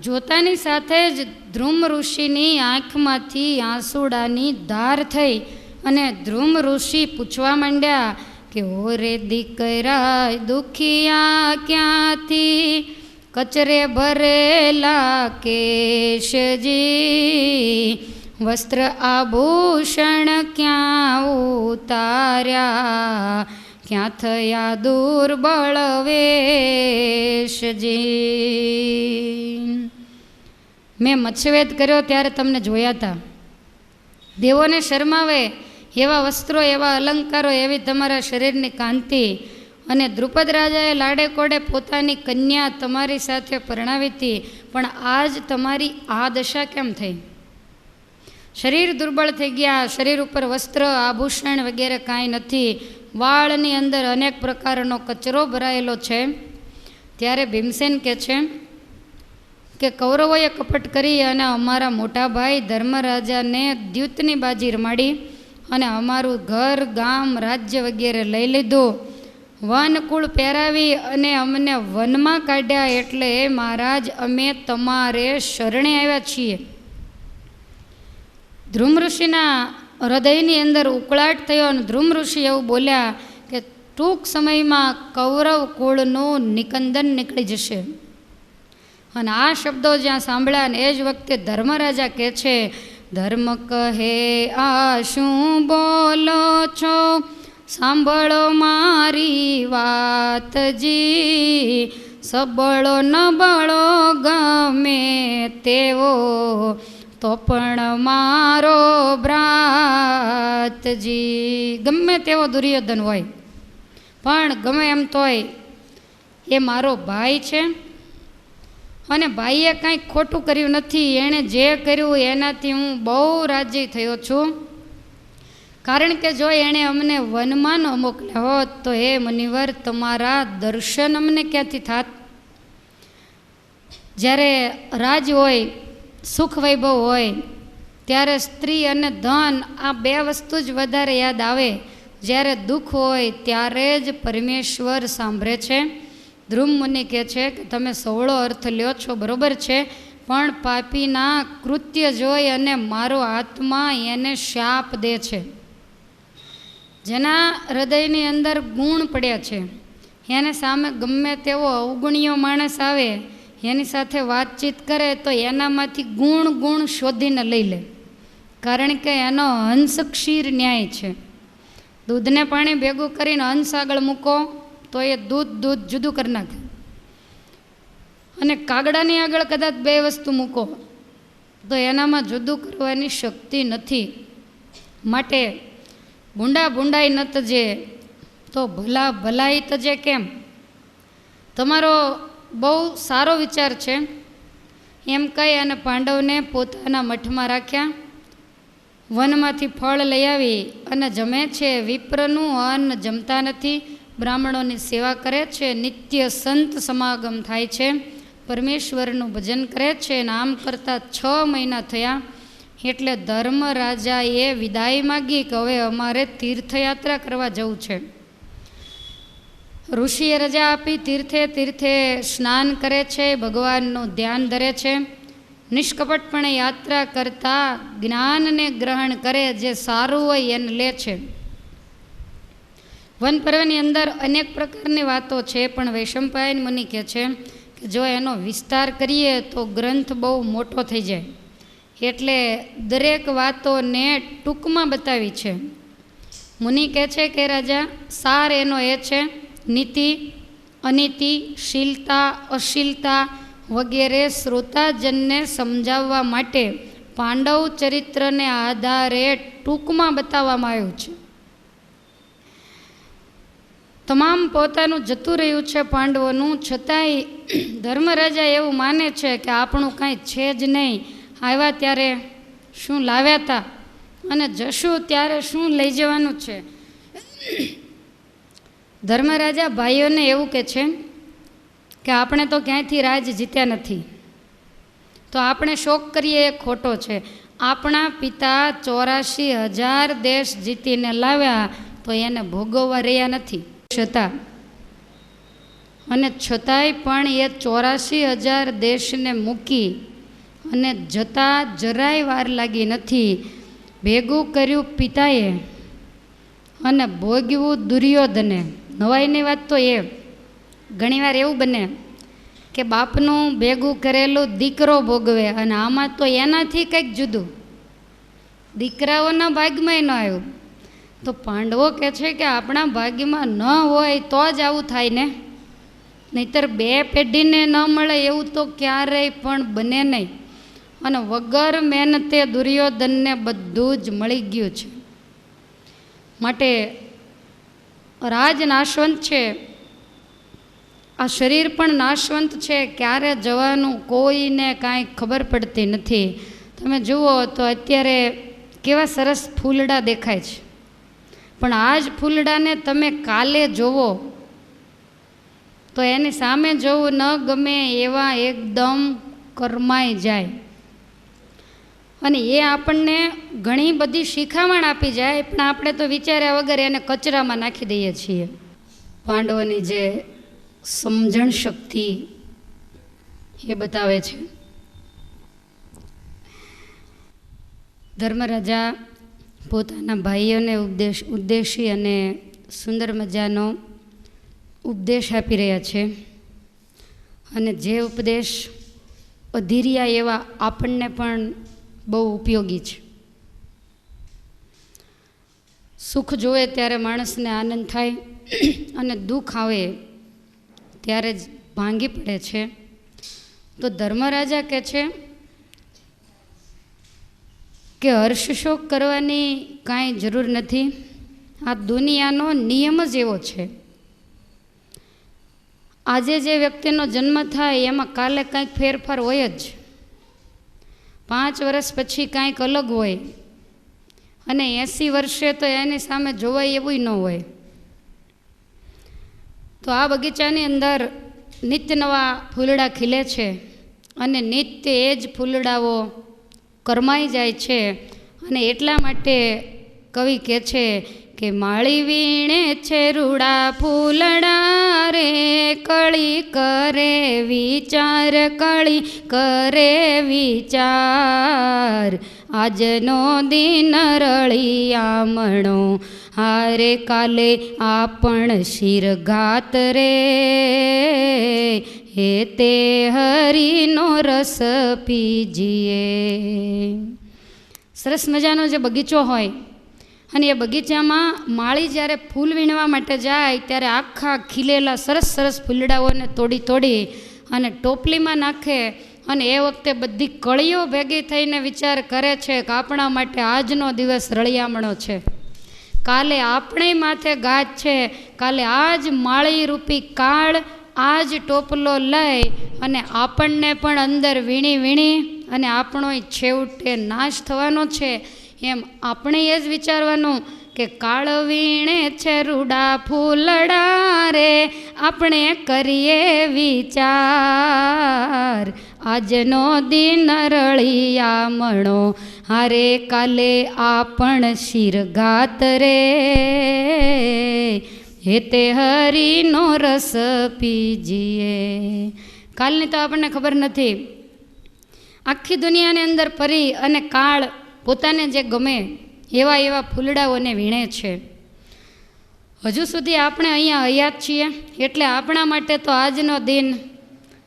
જોતાની સાથે જ ધ્રુમ ઋષિની આંખમાંથી આંસુડાની ધાર થઈ અને ધ્રુમ ઋષિ પૂછવા માંડ્યા કે ઓ રે દીકરા દુખિયા ક્યાંથી, કચરે ભરેલા કેશજી, વસ્ત્ર આભૂષણ ક્યાં ઉતાર્યા, ક્યાં થયા દુર્બળ વેશજી. મેં મત્સ્યવેદ કર્યો ત્યારે તમને જોયા હતા. દેવોને શરમાવે એવા વસ્ત્રો, એવા અલંકારો, એવી તમારા શરીરની કાંતિ, અને દ્રુપદ રાજાએ લાડે કોડે પોતાની કન્યા તમારી સાથે પરણાવી હતી, પણ આજ તમારી આ દશા કેમ થઈ? શરીર દુર્બળ થઈ ગયા, શરીર ઉપર વસ્ત્ર આભૂષણ વગેરે કાંઈ નથી, વાળની અંદર અનેક પ્રકારનો કચરો ભરાયેલો છે. ત્યારે ભીમસેન કહે છે કે કૌરવોએ કપટ કરી અને અમારા મોટા ભાઈ ધર્મરાજાને દ્યુતની બાજી રમાડી અને અમારું ઘર ગામ રાજ્ય વગેરે લઈ લીધું, વનકુળ પહેરાવી અને અમને વનમાં કાઢ્યા, એટલે મહારાજ અમે તમારે શરણે આવ્યા છીએ. ધ્રુમ ઋષિના હૃદયની અંદર ઉકળાટ થયો અને ધ્રુમ ઋષિ એવું બોલ્યા કે ટૂંક સમયમાં કૌરવ કુળનું નિકંદન નીકળી જશે. અને આ શબ્દો જ્યાં સાંભળ્યા ને એ જ વખતે ધર્મરાજા કહે છે, ધર્મ કહે આ શું બોલો છો, સાંભળો મારી વાતજી, સબળો નબળો ગમે તેવો તો પણ મારો ભ્રાતજી. ગમે તેવો દુર્યોધન હોય પણ ગમે એમ તોય એ મારો ભાઈ છે અને ભાઈએ કાંઈ ખોટું કર્યું નથી. એણે જે કર્યું એનાથી હું બહુ રાજી થયો છું. કારણ કે જો એણે અમને વનમાં ન મોકલ્યા હોત તો હે મુનિવર તમારા દર્શન અમને ક્યાંથી થાત. જ્યારે રાજ હોય, સુખ વૈભવ હોય ત્યારે સ્ત્રી અને ધન આ બે વસ્તુ જ વધારે યાદ આવે. જ્યારે દુઃખ હોય ત્યારે જ પરમેશ્વર સાંભળે છે. ધ્રુવ મુનિ કહે છે કે તમે સવળો અર્થ લ્યો છો બરોબર છે, પણ પાપીના કૃત્ય જોઈ અને મારો આત્મા એને શાપ દે છે. જેના હૃદયની અંદર ગુણ પડ્યા છે એને સામે ગમે તેવો અવગુણ્યો માણસ આવે એની સાથે વાતચીત કરે તો એનામાંથી ગુણ શોધીને લઈ લે. કારણ કે એનો હંસ ક્ષીર ન્યાય છે. દૂધને પાણી ભેગું કરીને હંસ આગળ મૂકો તો એ દૂધ જુદું કરી નાખે, અને કાગડાની આગળ કદાચ બે વસ્તુ મૂકો તો એનામાં જુદું કરવાની શક્તિ નથી. માટે ભૂંડાઈ ન તજે તો ભલાઈ તજે કેમ. તમારો બહુ સારો વિચાર છે એમ કહી અને પાંડવને પોતાના મઠમાં રાખ્યા. વનમાંથી ફળ લઈ આવી અને જમે છે. વિપ્રનું અન્ન જમતા નથી, બ્રાહ્મણોની સેવા કરે છે, નિત્ય સંત સમાગમ થાય છે, પરમેશ્વરનું ભજન કરે છે. અને આમ કરતાં 6 મહિના થયા એટલે ધર્મરાજાએ વિદાય માગી કે હવે અમારે તીર્થયાત્રા કરવા જવું છે. ઋષિએ રજા આપી. તીર્થે સ્નાન કરે છે, ભગવાનનું ધ્યાન ધરે છે. નિષ્કપટપણે યાત્રા કરતા જ્ઞાનને ગ્રહણ કરે, જે સારું હોય એને લે છે. વન પર્વની અંદર અનેક પ્રકારની વાતો છે, પણ વૈશંપાયન મુનિ કહે છે કે જો એનો વિસ્તાર કરીએ તો ગ્રંથ બહુ મોટો થઈ જાય, એટલે દરેક વાતોને ટૂંકમાં બતાવી છે. મુનિ કહે છે કે રાજા, સાર એનો એ છે નીતિ, અનીતિ, શીલતા, અશીલતા વગેરે શ્રોતાજનને સમજાવવા માટે પાંડવ ચરિત્રને આધારે ટૂંકમાં બતાવવામાં આવ્યું છે. તમામ પોતાનું જતું રહ્યું છે પાંડવોનું, છતાંય ધર્મરાજા એવું માને છે કે આપણું કાંઈ છે જ નહીં. આવ્યા ત્યારે શું લાવ્યા હતા અને જશું ત્યારે શું લઈ જવાનું છે. ધર્મરાજા ભાઈઓને એવું કહે છે કે આપણે તો ક્યાંયથી રાજ જીત્યા નથી, તો આપણે શોક કરીએ એ ખોટો છે. આપણા પિતા 84,000 દેશ જીતીને લાવ્યા તો એને ભોગવવા રહ્યા નથી છતાં, અને છતાંય પણ એ 84,000 દેશને મૂકી અને જતાં જરાય વાર લાગી નથી. ભેગું કર્યું પિતાએ અને ભોગવ્યું દુર્યોધને. નવાઈની વાત તો એ ઘણીવાર એવું બને કે બાપનું ભેગું કરેલું દીકરો ભોગવે, અને આમાં તો એનાથી કંઈક જુદું, દીકરાઓના ભાગ્યમાં ન આવ્યું. તો પાંડવો કહે છે કે આપણા ભાગ્યમાં ન હોય તો જ આવું થાય ને, નહીંતર 2 પેઢીને ન મળે એવું તો ક્યારેય પણ બને નહીં. અને વગર મહેનતે દુર્યોધનને બધું જ મળી ગયું છે. માટે રાજ નાશવંત છે, આ શરીર પણ નાશવંત છે. ક્યારે જવાનું કોઈને કાંઈ ખબર પડતી નથી. તમે જુઓ તો અત્યારે કેવા સરસ ફૂલડા દેખાય છે, પણ આ જ ફૂલડાને તમે કાલે જોવો તો એની સામે જોવું ન ગમે એવા એકદમ કરમાઈ જાય. અને એ આપણને ઘણી બધી શિખામણ આપી જાય, પણ આપણે તો વિચાર્યા વગર એને કચરામાં નાખી દઈએ છીએ. પાંડવોની જે સમજણ શક્તિ એ બતાવે છે. ધર્મરાજા પોતાના ભાઈઓને ઉદ્દેશી અને સુંદર મજાનો ઉપદેશ આપી રહ્યા છે, અને જે ઉપદેશ અધીરિયા એવા આપણને પણ બહુ ઉપયોગી છે. સુખ જોવે ત્યારે માણસને આનંદ થાય, અને દુઃખ આવે ત્યારે જ ભાંગી પડે છે. તો ધર્મરાજા કહે છે કે હર્ષશોક કરવાની કાંઈ જરૂર નથી, આ દુનિયાનો નિયમ જ એવો છે. આજે જે વ્યક્તિનો જન્મ થાય એમાં કાલે કાંઈક ફેરફાર હોય જ, 5 વર્ષ પછી કાંઈક અલગ હોય, અને 80 વર્ષે તો એની સામે જોવાય એવું ન હોય. તો આ બગીચાની અંદર નિત્ય નવા ફૂલડા ખીલે છે, અને નિત્ય એ જ ફૂલડાઓ કરમાઈ જાય છે. અને એટલા માટે કવિ કહે છે કે માળી વીણે છે રૂડા ફૂલડા રે, કળી કરે વિચાર, કળી કરે વિચાર, આજનો દિન રળિયામણો, હારે કાલે આપણ શિરઘાત રે, હે તે હરિનો રસ પીજીએ. સરસ મજાનો જે બગીચો હોય, અને એ બગીચામાં માળી જ્યારે ફૂલ વીણવા માટે જાય ત્યારે આખા ખીલેલા સરસ સરસ ફૂલડાઓને તોડી અને ટોપલીમાં નાખે. અને એ વખતે બધી કળીઓ ભેગી થઈને વિચાર કરે છે કે આપણા માટે આજનો દિવસ રળિયામણો છે, કાલે આપણે માથે ગાજ છે, કાલે આ જ માળી રૂપી કાળ આ જ ટોપલો લઈ અને આપણને પણ અંદર વીણી અને આપણો છેવટે નાશ થવાનો છે. એમ આપણે એ જ વિચારવાનું કે કાળ વીણે છે રૂડા ફૂલડા રે, આપણે કરીએ વિચાર, આજનો દિન રળિયામણો, હારે કાલે આપણ શિરઘાત રે, હે તે હરિનો રસ પીજીએ. કાલની તો આપણને ખબર નથી. આખી દુનિયાની અંદર પરી અને કાળ પોતાને જે ગમે એવા ફૂલડાઓને વીણે છે. હજુ સુધી આપણે અહીંયા હયાત છીએ એટલે આપણા માટે તો આજનો દિન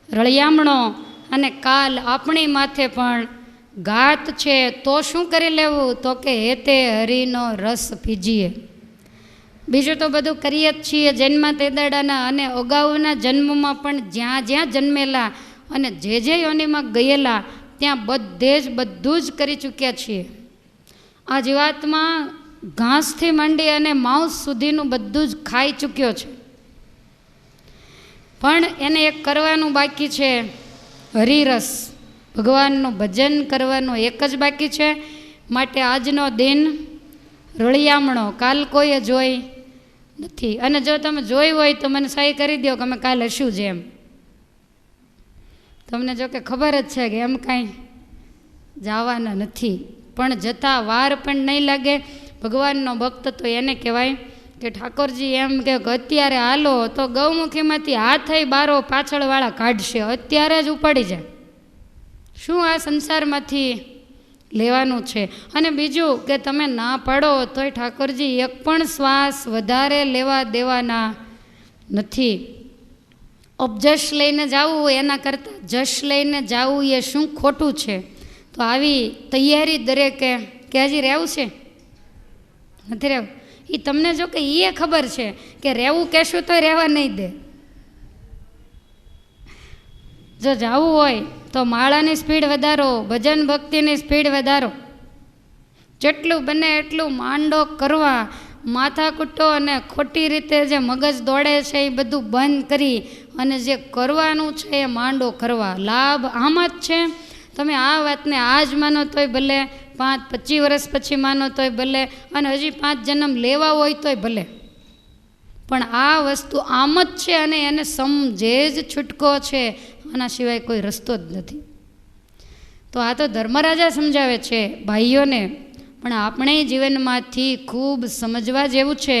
રળિયામણો, અને કાલ આપણી માથે પણ ઘાત છે. તો શું કરી લેવું? તો કે હે તે હરિનો રસ પીજીએ. બીજું તો બધું કરીએ જ છીએ જન્મ તે દાડાના, અને અગાઉના જન્મમાં પણ જ્યાં જ્યાં જન્મેલા અને જે યોનિમાં ગયેલા ત્યાં બધું જ કરી ચૂક્યા છીએ. આ જીવાત્મા ઘાસથી માંડી અને માંસ સુધીનું બધું જ ખાઈ ચૂક્યો છે, પણ એને એક કરવાનું બાકી છે, હરિરસ, ભગવાનનું ભજન કરવાનું એક જ બાકી છે. માટે આજનો દિન રળિયામણો, કાલ કોઈએ જોઈ નથી. અને જો તમે જોઈ હોય તો મને સહી કરી દો કે અમે કાલ હશું જ. એમ તમને જો કે ખબર જ છે કે એમ કાંઈ જવાના નથી, પણ જતાં વાર પણ નહીં લાગે. ભગવાનનો ભક્ત તો એને કહેવાય કે ઠાકોરજી એમ કે અત્યારે હાલો તો ગૌમુખીમાંથી હાથ બારો પાછળવાળા કાઢશે, અત્યારે જ ઉપાડી જાય. શું આ સંસારમાંથી લેવાનું છે? અને બીજું કે તમે ના પાડો તોય ઠાકોરજી એક પણ શ્વાસ વધારે લેવા દેવાના નથી. અપજશ લઈને જવું એના કરતાં જશ લઈને જવું એ શું ખોટું છે? તો આવી તૈયારી દરેકે કે હજી રહેવું છે, નથી રહેવું. એ તમને જો કે એ ખબર છે કે રહેવું કહેશું તો રહેવા નહીં દે. જો જવું હોય તો માળાની સ્પીડ વધારો, ભજન ભક્તિની સ્પીડ વધારો, જેટલું બને એટલું માંડો કરવા, માથાકૂટો અને ખોટી રીતે જે મગજ દોડે છે એ બધું બંધ કરી અને જે કરવાનું છે એ માંડો કરવા. લાભ આમાં જ છે. તમે આ વાતને આજ માનો તોય ભલે, 5-25 વર્ષ પછી માનો તોય ભલે, અને હજી 5 જન્મ લેવા હોય તોય ભલે, પણ આ વસ્તુ આમ જ છે અને એને સમજે જ છૂટકો છે. આના સિવાય કોઈ રસ્તો જ નથી. તો આ તો ધર્મરાજા સમજાવે છે ભાઈઓને, પણ આપણે જીવનમાંથી ખૂબ સમજવા જેવું છે.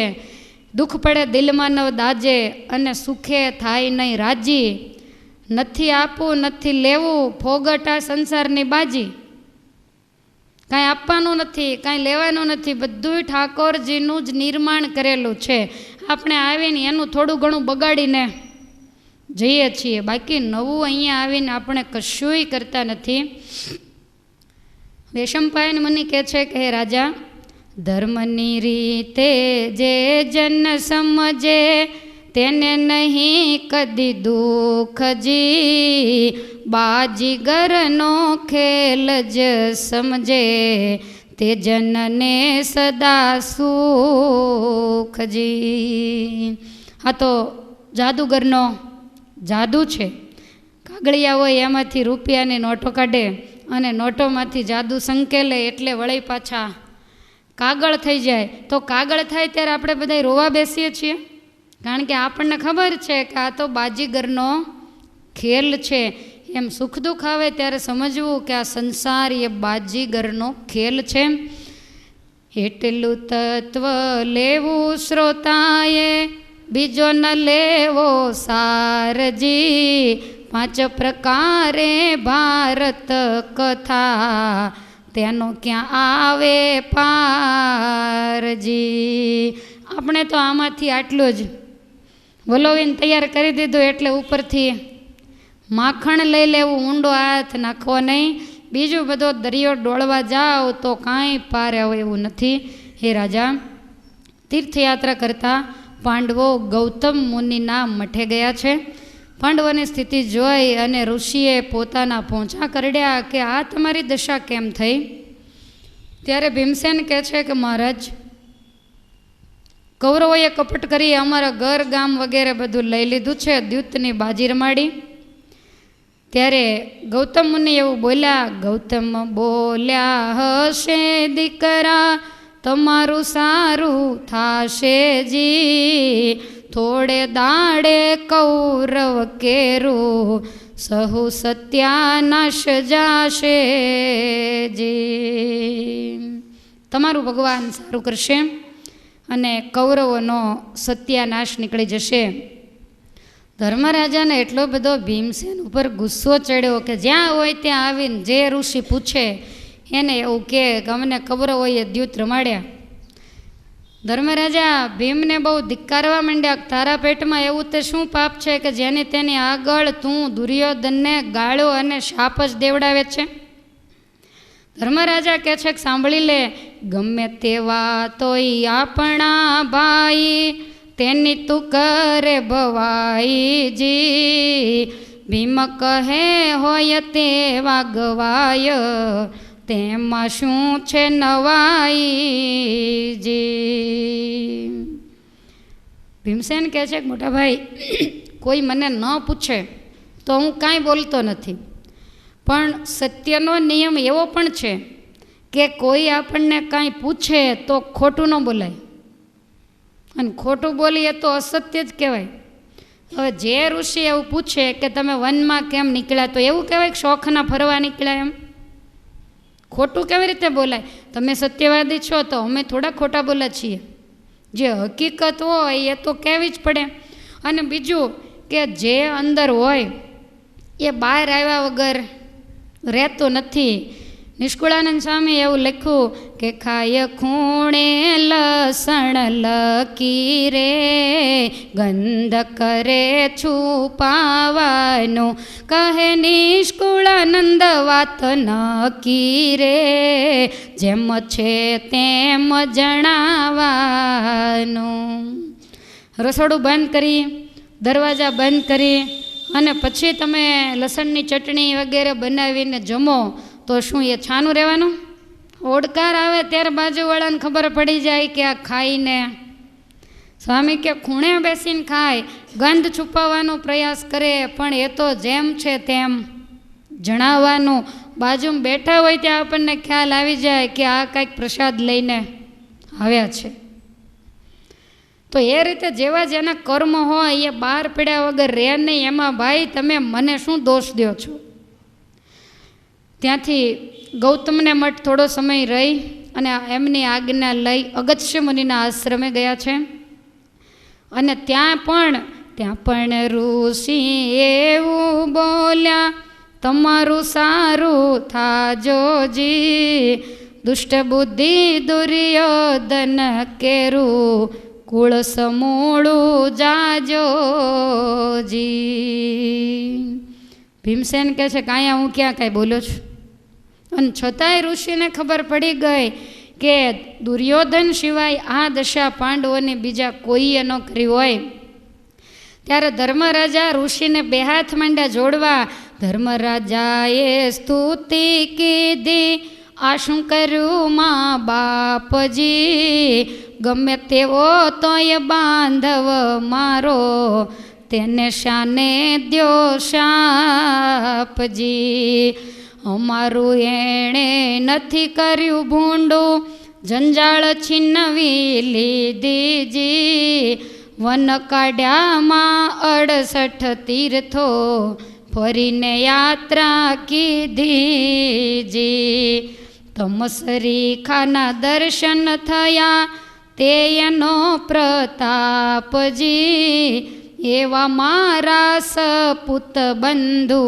દુઃખ પડે દિલમાં ન દાજે અને સુખે થાય નહીં રાજી, નથી આપવું નથી લેવું ફોગટા સંસારની બાજી. કાંઈ આપવાનું નથી, કાંઈ લેવાનું નથી, બધું ઠાકોરજીનું જ નિર્માણ કરેલું છે. આપણે આવીને એનું થોડું ઘણું બગાડીને જઈએ છીએ, બાકી નવું અહીંયા આવીને આપણે કશુંય કરતા નથી. વૈશંપાયન મુનિ કહે છે કે હે રાજા, ધર્મની રીતે જે જન સમજે તેને નહીં કદી દુઃખજી, બાજીગરનો ખેલ જ સમજે, તે જનને સદા સુખજી. આ તો જાદુગરનો જાદુ છે. કાગળિયા હોય એમાંથી રૂપિયાની નોટો કાઢે અને નોટોમાંથી જાદુ સંકેલે એટલે વળી પાછા કાગળ થઈ જાય. તો કાગળ થાય ત્યારે આપણે બધા રોવા બેસીએ છીએ, કારણ કે આપણને ખબર છે કે આ તો બાજીગરનો ખેલ છે. એમ સુખ દુઃખ આવે ત્યારે સમજવું કે આ સંસાર એ બાજીગરનો ખેલ છે. એટલું તત્વ લેવું શ્રોતાએ, બીજો ન લેવો સારજી, 5 પ્રકારે ભારત કથા, તેનો ક્યાં આવે પારજી. આપણે તો આમાંથી આટલું જ વલોવીને તૈયાર કરી દીધું એટલે ઉપરથી માખણ લઈ લેવું, ઊંડો હાથ નાખવો નહીં. બીજું બધો દરિયો ડોળવા જાઓ તો કાંઈ પાર આવે એવું નથી. હે રાજા, તીર્થયાત્રા કરતા પાંડવો ગૌતમ મુનિના મઠે ગયા છે. પાંડવોની સ્થિતિ જોઈ અને ઋષિએ પોતાના પોંચા કરડ્યા કે આ તમારી દશા કેમ થઈ? ત્યારે ભીમસેન કહે છે કે મહારાજ, કૌરવોએ કપટ કરી અમારા ઘર ગામ વગેરે બધું લઈ લીધું છે, દ્યુતની બાજી રમાડી. ત્યારે ગૌતમ મુનિ એવું બોલ્યા, ગૌતમ બોલ્યા હશે દીકરા, તમારું સારું થાશે જી, થોડે દાડે કૌરવ કેરું, સહુ સત્યાનાશ જાશે જી. તમારું ભગવાન સારું કરશે અને કૌરવોનો સત્યાનાશ નીકળી જશે. ધર્મરાજાને એટલો બધો ભીમસેન ઉપર ગુસ્સો ચડ્યો કે જ્યાં હોય ત્યાં આવીને જે ઋષિ પૂછે એને એવું કે અમને કૌરવોએ દ્યુત રમાડ્યા. ધર્મરાજા ભીમને બહુ ધિક્કારવા માંડ્યા, તારા પેટમાં એવું તે શું પાપ છે કે જેની તેની આગળ તું દુર્યોધનને ગાળો અને શાપ જ દેવડાવે છે? ધર્મરાજા કહે છે કે સાંભળી લે, ગમે તેવા તોય આપણા ભાઈ, તેની તું કરે ભવાઈજી, ભીમ કહે હોય તેવા ગવાય, તેમાં શું છે નવાઈજી. ભીમસેન કહે છે કે મોટા ભાઈ, કોઈ મને ન પૂછે તો હું કાંઈ બોલતો નથી, પણ સત્યનો નિયમ એવો પણ છે કે કોઈ આપણને કાંઈ પૂછે તો ખોટું ન બોલાય, અને ખોટું બોલીએ તો અસત્ય જ કહેવાય. હવે જે ઋષિ એવું પૂછે કે તમે વનમાં કેમ નીકળ્યા, તો એવું કહેવાય કે શોખના ફરવા નીકળ્યા? એમ ખોટું કેવી રીતે બોલાય? તમે સત્યવાદી છો તો અમે થોડા ખોટા બોલા છીએ. જે હકીકત હોય એ તો કહેવી જ પડે. અને બીજું કે જે અંદર હોય એ બહાર આવ્યા વગર રહેતો નથી. નિષ્કુળાનંદ સ્વામી એવું લખ્યું કે ખાય ખૂણે લસણ લકી રે, ગંધ કરે છુપાવાનું, કહે નિષ્કુળાનંદ વાત નકી રે, જેમ છે તેમ જણાવવાનું. રસોડું બંધ કરી, દરવાજા બંધ કરી અને પછી તમે લસણની ચટણી વગેરે બનાવીને જમો તો શું એ છાનું રહેવાનું? ઓડકાર આવે ત્યારે બાજુવાળાને ખબર પડી જાય કે આ ખાઈને. સ્વામી કે ખૂણે બેસીને ખાય, ગંધ છુપાવવાનો પ્રયાસ કરે, પણ એ તો જેમ છે તેમ જણાવવાનું. બાજુમાં બેઠા હોય ત્યાં આપણને ખ્યાલ આવી જાય કે આ કાંઈક પ્રસાદ લઈને આવ્યા છે. તો એ રીતે જેવા જેના કર્મ હોય એ બહાર પડ્યા વગર રહે નહીં. એમાં ભાઈ તમે મને શું દોષ દો છો? ત્યાંથી ગૌતમને મઠ થોડો સમય રહી અને એમની આજ્ઞા લઈ અગસ્ત્ય મુનિના આશ્રમે ગયા છે. અને ત્યાં પણ ઋષિ એવું બોલ્યા, તમારું સારું થાજોજી, દુષ્ટ બુદ્ધિ દુર્યોધન કેરું, કુળ સમૂળું જાજોજી. ભીમસેન કહે છે કે અહીંયા હું ક્યાં કાંઈ બોલ્યો છું? અને છતાંય ઋષિને ખબર પડી ગઈ કે દુર્યોધન સિવાય આ દશા પાંડવોની બીજા કોઈએ ન કરી હોય. ત્યારે ધર્મરાજા ઋષિને બે હાથ માંડ્યા જોડવા. ધર્મરાજાએ સ્તુતિ કીધી, આ શું કર્યું મા બાપજી, ગમે તેવો તોય બાંધવ મારો, તેને શાને દ્યો શાપજી. અમારું એણે નથી કર્યું ભૂંડું, જંજાળ છીનવી લીધીજી, વન કાઢ્યામાં 68 તીર્થો, ફરીને યાત્રા કીધીજી. તમસરી ખાના દર્શન થયા, તે એનો પ્રતાપજી, એવા મારા સપૂત બંધુ,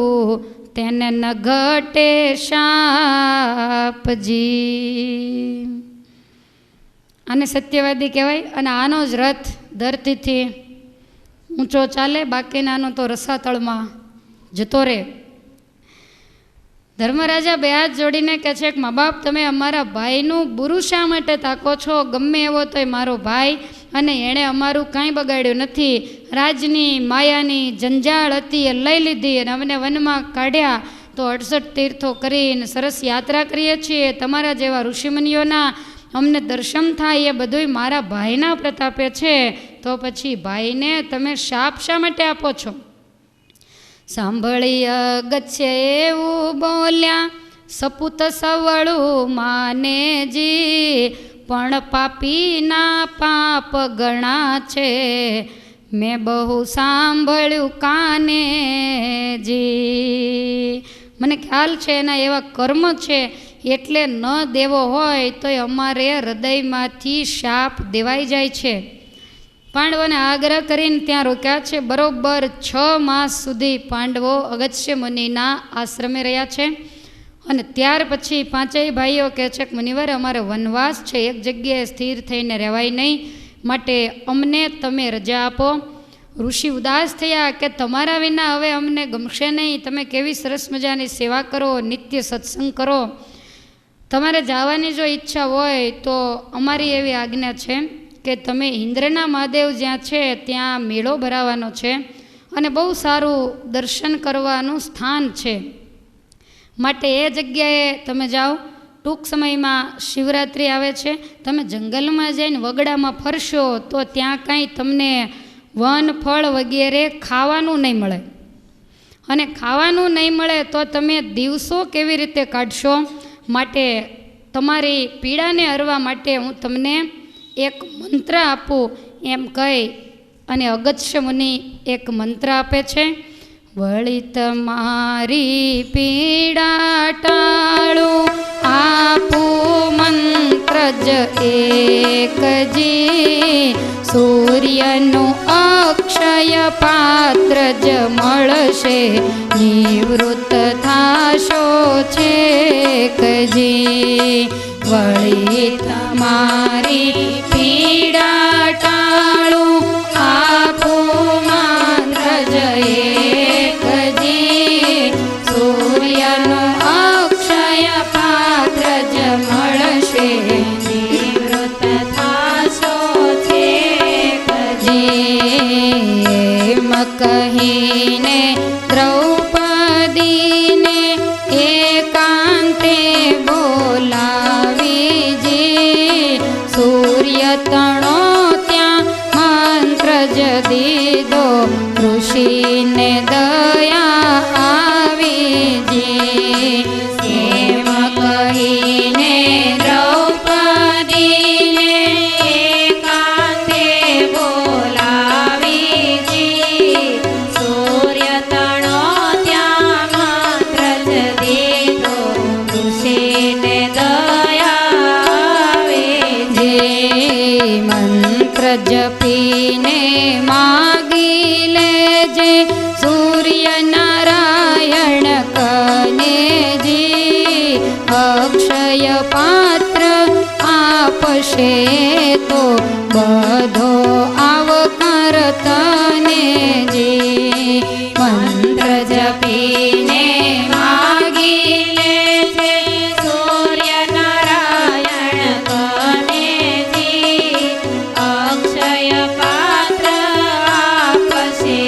તેને ન ઘટે શાપજી. આને સત્યવાદી કહેવાય. અને આનો જ રથ ધરતીથી ઊંચો ચાલે, બાકીનાનો તો રસાતળમાં જતો રહે. ધર્મરાજા બે હાથ જોડીને કહે છે કે મા બાપ, તમે અમારા ભાઈનું બુરું શા માટે તાકો છો? ગમે એવો તોય મારો ભાઈ, અને એણે અમારું કાંઈ બગાડ્યું નથી. રાજની માયાની જંજાળ હતી એ લઈ લીધી અને અમને વનમાં કાઢ્યા, તો 68 તીર્થો કરીને સરસ યાત્રા કરીએ છીએ. તમારા જેવા ઋષિમુનિઓના અમને દર્શન થાય એ બધુંય મારા ભાઈના પ્રતાપે છે. તો પછી ભાઈને તમે શાપ શા માટે આપો છો? સાંભળી અગત્ય એવું બોલ્યા, સપૂત સવળું માનેજી, પણ પાપીના પાપ ગણા છે, મેં બહુ સાંભળ્યું કાનેજી. મને ખ્યાલ છે એના એવા કર્મ છે, એટલે ન દેવો હોય તોય અમારે હૃદયમાંથી શાપ દેવાઈ જાય છે. પાંડવોને આગ્રહ કરીને ત્યાં રોક્યા છે. બરોબર 6 માસ સુધી પાંડવો અગસ્ત્ય મુનિના આશ્રમે રહ્યા છે. અને ત્યાર પછી 5 ભાઈઓ કહે છે કે મુનિવર, અમારે વનવાસ છે, એક જગ્યાએ સ્થિર થઈને રહેવાય નહીં, માટે અમને તમે રજા આપો. ઋષિ ઉદાસ થયા કે તમારા વિના હવે અમને ગમશે નહીં, તમે કેવી સરસ મજાની સેવા કરો, નિત્ય સત્સંગ કરો. તમારે જવાની જો ઈચ્છા હોય તો અમારી એવી આજ્ઞા છે કે તમે ઇન્દ્રના મહાદેવ જ્યાં છે ત્યાં મેળો ભરાવાનો છે, અને બહુ સારું દર્શન કરવાનું સ્થાન છે, માટે એ જગ્યાએ તમે જાઓ. ટૂંક સમયમાં શિવરાત્રિ આવે છે, તમે જંગલમાં જઈને વગડામાં ફરશો તો ત્યાં કાંઈ તમને વન ફળ વગેરે ખાવાનું નહીં મળે, અને ખાવાનું નહીં મળે તો તમે દિવસો કેવી રીતે કાઢશો? માટે તમારી પીડાને હરવા માટે હું તમને એક મંત્ર આપું એમ કહી અને અગસ્ત્ય મુનિ એક મંત્ર આપે છે. વળી તમારી પીડા ટાળું આપું મંત્ર જ એકજી, સૂર્યનું અક્ષય પાત્ર જ મળશે, નિવૃત્ત થાશો છેકજી. વળી તમારી પીડા ટાળું આપું મંત્ર જ એકજી, સૂર્યનું અક્ષય પાત્ર જ મળશે, નિવૃત્ત થાશો છેકજી. એમ કહીને દ્રૌપદીને એકાંતે બોલાવીજી, સૂર્ય તણો ત્યાં મંત્ર જ દીધો, ઋષિને દયા આવીજી. એમ કહીને દ્રૌપદીને એકાંતે બોલાવીજી, સૂર્ય તણો ત્યાં મંત્ર જ દીધો, ઋષિને દયા આવીજી. મંત્ર જપીને માગી લેજે સૂર્ય નારાયણ કનેજી, અક્ષય પાત્ર આપશે તો બધો આવકાર તનેજી. મંત્ર જપીને માગી લેજે સૂર્ય નારાયણ કનેજી, અક્ષય પાત્ર આપશે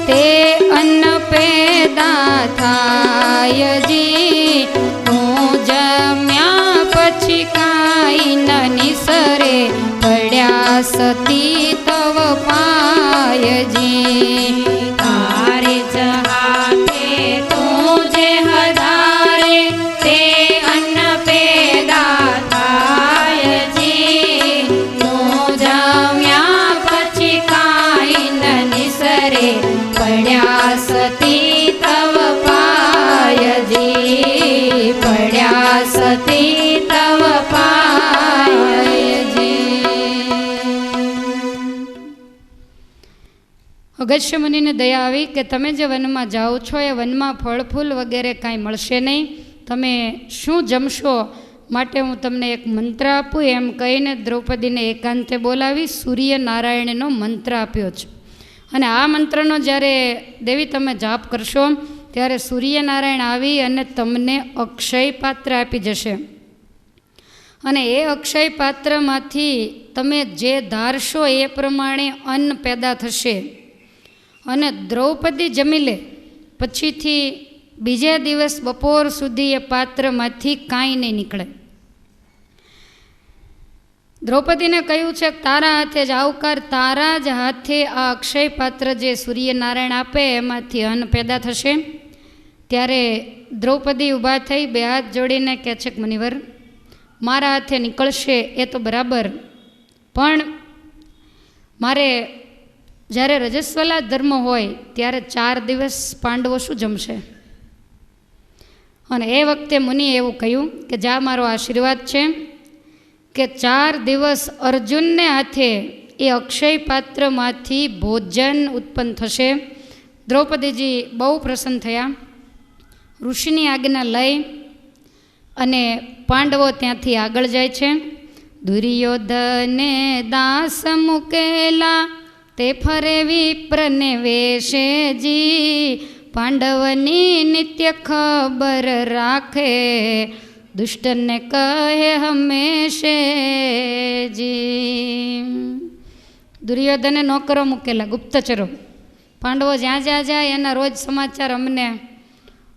તે અન્ન પેદા થાય જી, તું જમ્યા પછી કાંઈ ન નિસરે, પડ્યા સતી તવ પાયજી. તારે જ હાથે તું જે હજારે, તે અન્ન પેદા થાય જી, તું જમ્યા પછી કાંઈ ન નિસરે, પડ્યા સતી તવ પાયજી, પડ્યા સતી તવ પાયજી. અગસ્ત્ય મુનિને દયા આવી કે તમે જે વનમાં જાઓ છો એ વનમાં ફળ ફૂલ વગેરે કાંઈ મળશે નહીં, તમે શું જમશો, માટે હું તમને એક મંત્ર આપું. એમ કહીને દ્રૌપદીને એકાંતે બોલાવી સૂર્યનારાયણનો મંત્ર આપ્યો છે. અને આ મંત્રનો જ્યારે દેવી તમે જાપ કરશો ત્યારે સૂર્યનારાયણ આવી અને તમને અક્ષય પાત્ર આપી જશે. અને એ અક્ષય પાત્રમાંથી તમે જે ધારશો એ પ્રમાણે અન્ન પેદા થશે. અને દ્રૌપદી જમી લે પછીથી બીજા દિવસ બપોર સુધી એ પાત્રમાંથી કાંઈ નહીં નીકળે. દ્રૌપદીને કહ્યું છે કે તારા હાથે જ આવકાર, તારા જ હાથે આ અક્ષય પાત્ર જે સૂર્યનારાયણ આપે એમાંથી અન્ન પેદા થશે. ત્યારે દ્રૌપદી ઊભા થઈ બે હાથ જોડીને કહે છે કે મુનિવર, મારા હાથે નીકળશે એ તો બરાબર, પણ મારે જ્યારે રજસ્વલા ધર્મ હોય ત્યારે 4 દિવસ પાંડવો શું જમશે? અને એ વખતે મુનિએ એવું કહ્યું કે જા, મારો આશીર્વાદ છે કે 4 દિવસ અર્જુનને હાથે એ અક્ષય પાત્રમાંથી ભોજન ઉત્પન્ન થશે. દ્રૌપદીજી બહુ પ્રસન્ન થયા. ઋષિની આજ્ઞા લઈ અને પાંડવો ત્યાંથી આગળ જાય છે. દુર્યોધને દાસ મૂકેલા તે ફરે વિપ્રને વેશેજી, પાંડવની નિત્ય ખબર રાખે, દુષ્ટને કહે હંમેશેજી. દુર્યોધને નોકરો મૂકેલા, ગુપ્તચરો. પાંડવો જ્યાં જ્યાં જાય એના રોજ સમાચાર અમને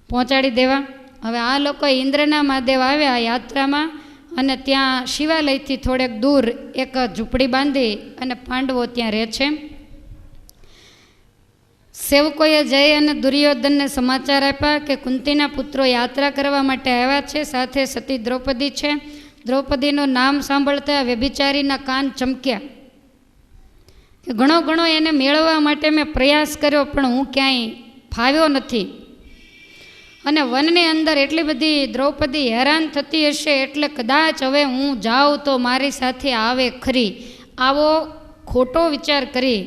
પહોંચાડી દેવા. હવે આ લોકો ઇન્દ્રના મહાદેવ આવ્યા યાત્રામાં અને ત્યાં શિવાલયથી થોડેક દૂર એક ઝૂંપડી બાંધી અને પાંડવો ત્યાં રહે છે. સેવકોએ જઈ અને દુર્યોધનને સમાચાર આપ્યા કે કુંતીના પુત્રો યાત્રા કરવા માટે આવ્યા છે, સાથે સતી દ્રૌપદી છે. દ્રૌપદીનું નામ સાંભળતા વ્યભિચારીના કાન ચમક્યા કે ઘણો ઘણો એને મેળવવા માટે મેં પ્રયાસ કર્યો પણ હું ક્યાંય ફાવ્યો નથી. અને વનની અંદર એટલી બધી દ્રૌપદી હેરાન થતી હશે એટલે કદાચ હવે હું જાઉં તો મારી સાથે આવે ખરી, આવો ખોટો વિચાર કરી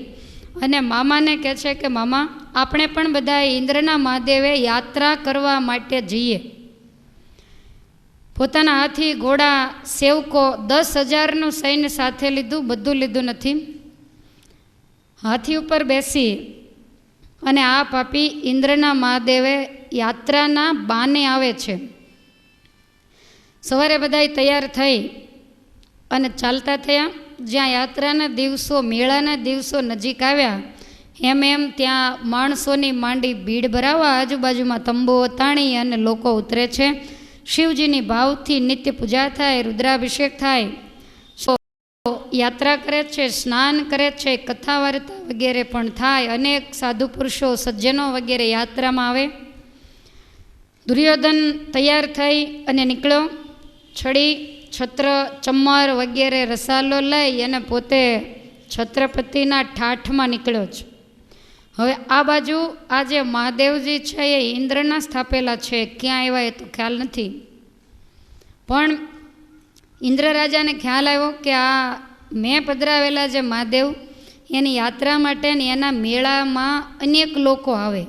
અને મામાને કહે છે કે મામા, આપણે પણ બધા ઇન્દ્રના મહાદેવે યાત્રા કરવા માટે જઈએ. પોતાના હાથી, ઘોડા, સેવકો 10,000નું સૈન્ય સાથે લીધું, બધું લીધું નથી. હાથી ઉપર બેસી અને આ પાપી ઇન્દ્રના મહાદેવે યાત્રાના બાને આવે છે. સવારે બધા તૈયાર થઈ અને ચાલતા થયા. જ્યાં યાત્રાના દિવસો, મેળાના દિવસો નજીક આવ્યા એમ એમ ત્યાં માણસોની માંડી ભીડ ભરાવા આજુબાજુમાં તંબુઓ તાણી અને લોકો ઉતરે છે. શિવજીની ભાવથી નિત્ય પૂજા થાય, રુદ્રાભિષેક થાય, યાત્રા કરે છે, સ્નાન કરે છે, કથા વાર્તા વગેરે પણ થાય. અનેક સાધુ પુરુષો, સજ્જનો વગેરે યાત્રામાં આવે. દુર્યોધન તૈયાર થઈ અને નીકળ્યો. છડી, છત્ર, ચમ્મર વગેરે રસાલો લઈ અને પોતે છત્રપતિના ઠાઠમાં નીકળ્યો છે. હવે આ બાજુ આ જે મહાદેવજી છે એ ઇન્દ્રના સ્થાપેલા છે, ક્યાં આવ્યા એ તો ખ્યાલ નથી. પણ ઇન્દ્ર રાજાને ખ્યાલ આવ્યો કે આ મેં પધરાવેલા જે મહાદેવ એની યાત્રા માટે ને એના મેળામાં અનેક લોકો આવે,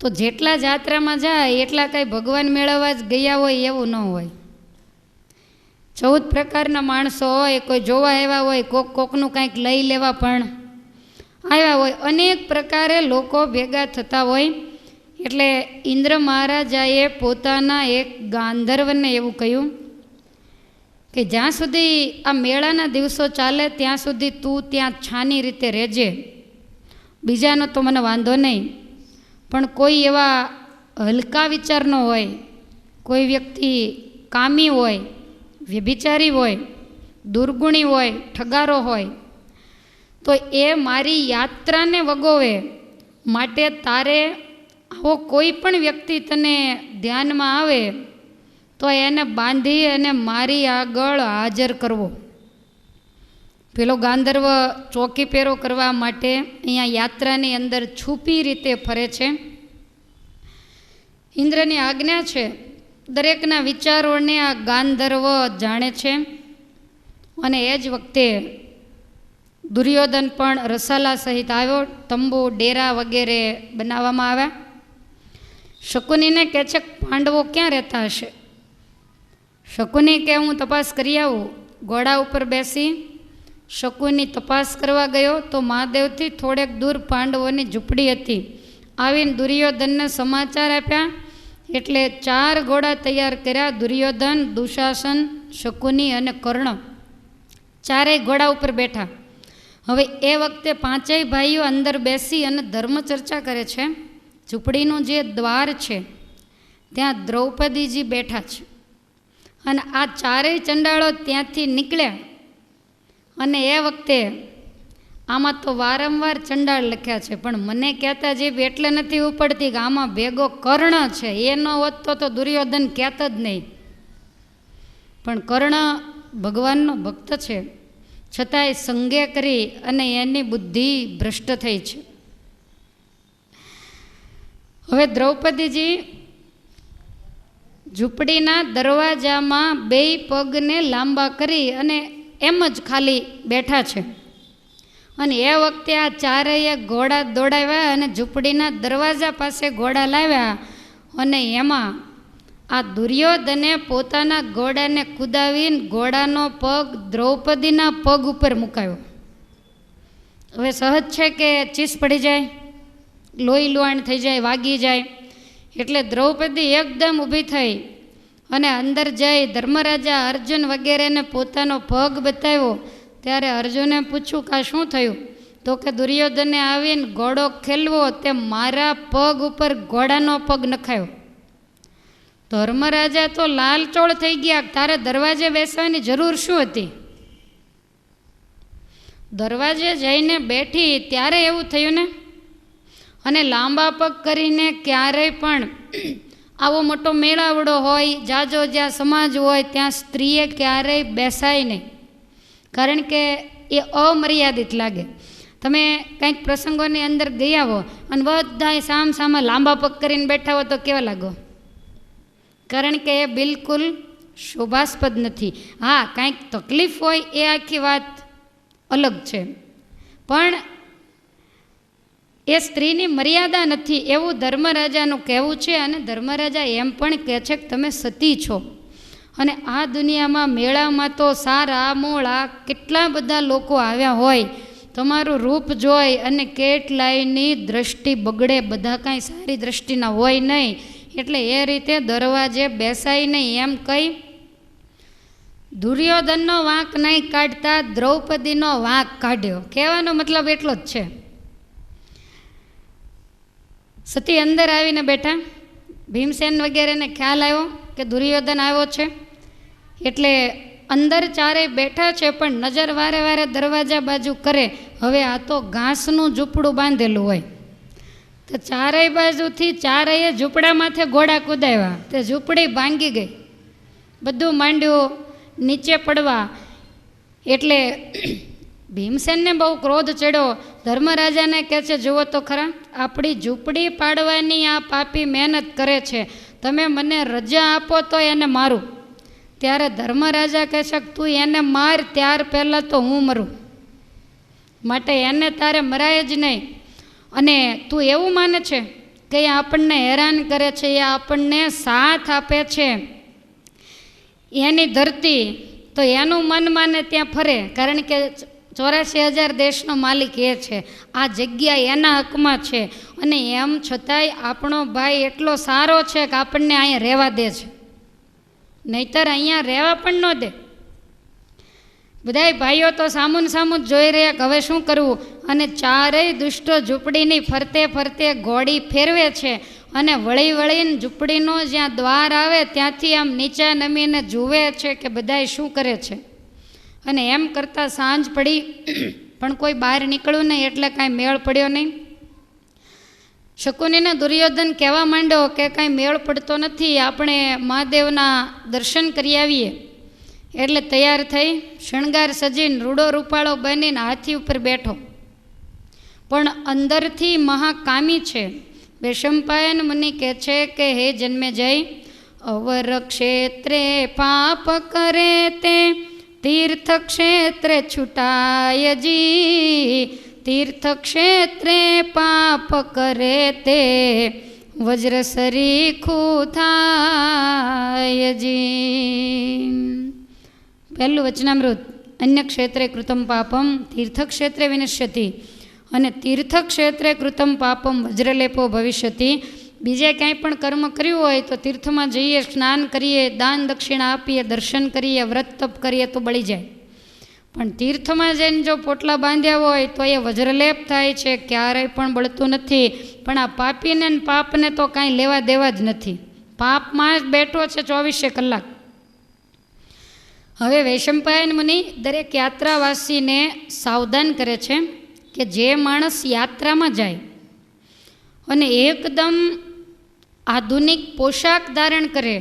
તો જેટલા યાત્રામાં જાય એટલા કાંઈ ભગવાન મેળવવા જ ગયા હોય એવું ન હોય. 14 પ્રકારના માણસો હોય, કોઈ જોવા આવ્યા હોય, કોકનું કાંઈક લઈ લેવા પણ આવ્યા હોય, અનેક પ્રકારે લોકો ભેગા થતા હોય. એટલે ઇન્દ્ર મહારાજાએ પોતાના એક ગાંધર્વને એવું કહ્યું કે જ્યાં સુધી આ મેળાના દિવસો ચાલે ત્યાં સુધી તું ત્યાં છાની રીતે રહેજે, બીજાનો તો મને વાંધો નહીં, પણ કોઈ એવા હલકા વિચારનો હોય, કોઈ વ્યક્તિ કામી હોય, વ્યભિચારી હોય, દુર્ગુણી હોય, ઠગારો હોય, તો એ મારી યાત્રાને વગોવે માટે તારે આવો કોઈ પણ વ્યક્તિ તને ધ્યાનમાં આવે તો એને બાંધી અને મારી આગળ હાજર કરવો. પેલો ગાંધર્વ ચોકી પહેરો કરવા માટે અહીંયા યાત્રાની અંદર છુપી રીતે ફરે છે. ઇન્દ્રની આજ્ઞા છે, દરેકના વિચારોને આ ગાંધર્વ જાણે છે. અને એ જ વખતે દુર્યોધન પણ રસાલા સહિત આવ્યો. તંબુ, ડેરા વગેરે બનાવવામાં આવ્યા. શકુનીને કહે છે, પાંડવો ક્યાં રહેતા હશે? શકુની કે હું તપાસ કરી આવું. ઘોડા ઉપર બેસી શકુની તપાસ કરવા ગયો તો મહાદેવથી થોડેક દૂર પાંડવોની ઝૂંપડી હતી. આવીને દુર્યોધનને સમાચાર આપ્યા એટલે 4 ઘોડા તૈયાર કર્યા. દુર્યોધન, દુશાસન, શકુની અને કર્ણ ચારેય ઘોડા ઉપર બેઠા. હવે એ વખતે 5 ભાઈઓ અંદર બેસી અને ધર્મ ચર્ચા કરે છે. ઝૂંપડીનું જે દ્વાર છે ત્યાં દ્રૌપદીજી બેઠા છે અને આ ચારેય ચંડાળો ત્યાંથી નીકળ્યા. અને એ વખતે આમાં તો વારંવાર ચંડાળ લખ્યા છે, પણ મને કહેતા જીભ એટલે નથી ઉપડતી કે આમાં ભેગો કર્ણ છે. એ ન હોત તો દુર્યોધન કહેતો જ નહીં. પણ કર્ણ ભગવાનનો ભક્ત છે, છતાંય સંગે કરી અને એની બુદ્ધિ ભ્રષ્ટ થઈ છે. હવે દ્રૌપદીજી ઝૂંપડીના દરવાજામાં 2 પગને લાંબા કરી અને એમ જ ખાલી બેઠા છે. અને એ વખતે આ ચારેય ઘોડા દોડાવ્યા અને ઝૂંપડીના દરવાજા પાસે ઘોડા લાવ્યા. અને એમાં આ દુર્યોધને પોતાના ઘોડાને કુદાવીને ઘોડાનો પગ દ્રૌપદીના પગ ઉપર મુકાયો. હવે સહજ છે કે ચીસ પડી જાય, લોહી લુહાણ થઈ જાય, વાગી જાય. એટલે દ્રૌપદી એકદમ ઊભી થઈ અને અંદર જઈ ધર્મરાજા અર્જુન વગેરેને પોતાનો પગ બતાવ્યો. ત્યારે અર્જુને પૂછ્યું કે આ શું થયું? તો કે દુર્યોધને આવીને ઘોડો ખેલવો તે મારા પગ ઉપર ઘોડાનો પગ નખાયો. ધર્મરાજા તો લાલચોળ થઈ ગયા. તારે દરવાજે બેસવાની જરૂર શું હતી? દરવાજે જઈને બેઠી ત્યારે એવું થયું ને. અને લાંબા પગ કરીને ક્યારેય પણ આવો મોટો મેળાવડો હોય, જાજો જ્યાં સમાજ હોય ત્યાં સ્ત્રીએ ક્યારેય બેસાય નહીં, કારણ કે એ અમર્યાદિત લાગે. તમે કંઈક પ્રસંગોની અંદર ગયા હો અને બધાય સામસામા લાંબા પગ કરીને બેઠા હો તો કેવા લાગો? કારણ કે એ બિલકુલ શોભાસ્પદ નથી. હા, કાંઈક તકલીફ હોય એ આખી વાત અલગ છે, પણ એ સ્ત્રીની મર્યાદા નથી એવું ધર્મરાજાનું કહેવું છે. અને ધર્મરાજા એમ પણ કહે છે કે તમે સતી છો અને આ દુનિયામાં મેળામાં તો સારા મોળા કેટલા બધા લોકો આવ્યા હોય, તમારું રૂપ જોઈ અને કેટલાયની દ્રષ્ટિ બગડે. બધા કાંઈ સારી દ્રષ્ટિના હોય નહીં, એટલે એ રીતે દરવાજે બેસાય નહીં એમ કહી દુર્યોધનનો વાંક નહીં કાઢતા દ્રૌપદીનો વાંક કાઢ્યો. કહેવાનો મતલબ એટલો જ છે. સતી અંદર આવીને બેઠા. ભીમસેન વગેરેને ખ્યાલ આવ્યો કે દુર્યોધન આવ્યો છે, એટલે અંદર ચારેય બેઠા છે, પણ નજર વારે વારે દરવાજા બાજુ કરે. હવે આ તો ઘાસનું ઝૂંપડું બાંધેલું હોય તો ચારેય બાજુથી ચારેય ઝૂંપડામાંથી ઘોડા કુદાવ્યા. તે ઝૂંપડી ભાંગી ગઈ, બધું માંડ્યું નીચે પડવા. એટલે ભીમસેનને બહુ ક્રોધ ચડ્યો. ધર્મરાજાને કહે છે, જુઓ તો ખરા, આપણી ઝૂંપડી પાડવાની આ પાપી મહેનત કરે છે, તમે મને રજા આપો તો એને મારું. ત્યારે ધર્મરાજા કહે છે, તું એને માર, ત્યાર પહેલાં તો હું મરું, માટે એને તારે મરાય જ નહીં. અને તું એવું માને છે કે એ આપણને હેરાન કરે છે, એ આપણને સાથ આપે છે, એની ધરતી તો એનું મન માને ત્યાં ફરે, કારણ કે 84,000 દેશનો માલિક એ છે, આ જગ્યા એના હકમાં છે. અને એમ છતાંય આપણો ભાઈ એટલો સારો છે કે આપણને અહીંયા રહેવા દે છે, નહીતર અહીંયા રહેવા પણ ન દે. બધાય ભાઈઓ તો સામું જ જોઈ રહ્યા કે હવે શું કરવું, અને ચારેય દુષ્ટો ઝૂંપડીની ફરતે ફરતે ઘોડી ફેરવે છે અને વળીને ઝૂંપડીનો જ્યાં દ્વાર આવે ત્યાંથી આમ નીચે નમીને જુએ છે કે બધાય શું કરે છે. અને એમ કરતાં સાંજ પડી પણ કોઈ બહાર નીકળ્યું નહીં, એટલે કાંઈ મેળ પડ્યો નહીં. શકુનીને દુર્યોધન કહેવા માંડ્યો કે કાંઈ મેળ પડતો નથી, આપણે મહાદેવના દર્શન કરી આવીએ. એટલે તૈયાર થઈ શણગાર સજીને રૂડો રૂપાળો બનીને હાથી ઉપર બેઠો, પણ અંદરથી મહાકામી છે. વૈશંપાયન મુનિ કહે છે કે હે જન્મેજય, અવર ક્ષેત્રે પાપ કરે તે તીર્થ ક્ષેત્રે છૂટાયજી, તીર્થ ક્ષેત્રે પાપ કરે તે વજ્ર સરીખું થાયજી. પહેલું વચનામૃત, અન્ય ક્ષેત્રે કૃતમ પાપમ તીર્થક્ષેત્રે વિનશ્યતિ, અને તીર્થક્ષેત્રે કૃતમ પાપમ વજ્રલેપો ભવિષ્યતિ. બીજે ક્યાંય પણ કર્મ કર્યું હોય તો તીર્થમાં જઈએ, સ્નાન કરીએ, દાન દક્ષિણા આપીએ, દર્શન કરીએ, વ્રત તપ કરીએ તો બળી જાય. પણ તીર્થમાં જઈને જો પોટલા બાંધ્યા હોય તો એ વજ્રલેપ થાય છે, ક્યારેય પણ બળતું નથી. પણ આ પાપીને ને પાપને તો કાંઈ લેવા દેવા જ નથી, પાપમાં જ બેઠો છે 24 કલાક. હવે વૈશંપાયન મુનિ દરેક યાત્રાવાસીને સાવધાન કરે છે કે જે માણસ યાત્રામાં જાય અને એકદમ આધુનિક પોશાક ધારણ કરે,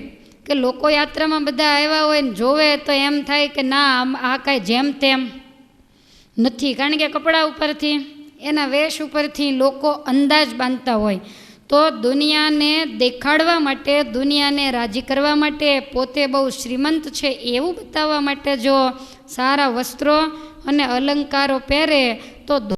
કે લોકો યાત્રામાં બધા આવ્યા હોય ને જોવે તો એમ થાય કે ના આ કાંઈ જેમ તેમ નથી, કારણ કે કપડાં ઉપરથી એના વેશ ઉપરથી લોકો અંદાજ બાંધતા હોય. તો દુનિયાને દેખાડવા માટે, દુનિયાને રાજી કરવા માટે, પોતે બહુ શ્રીમંત છે એવું બતાવવા માટે જો સારા વસ્ત્રો અને અલંકારો પહેરે તો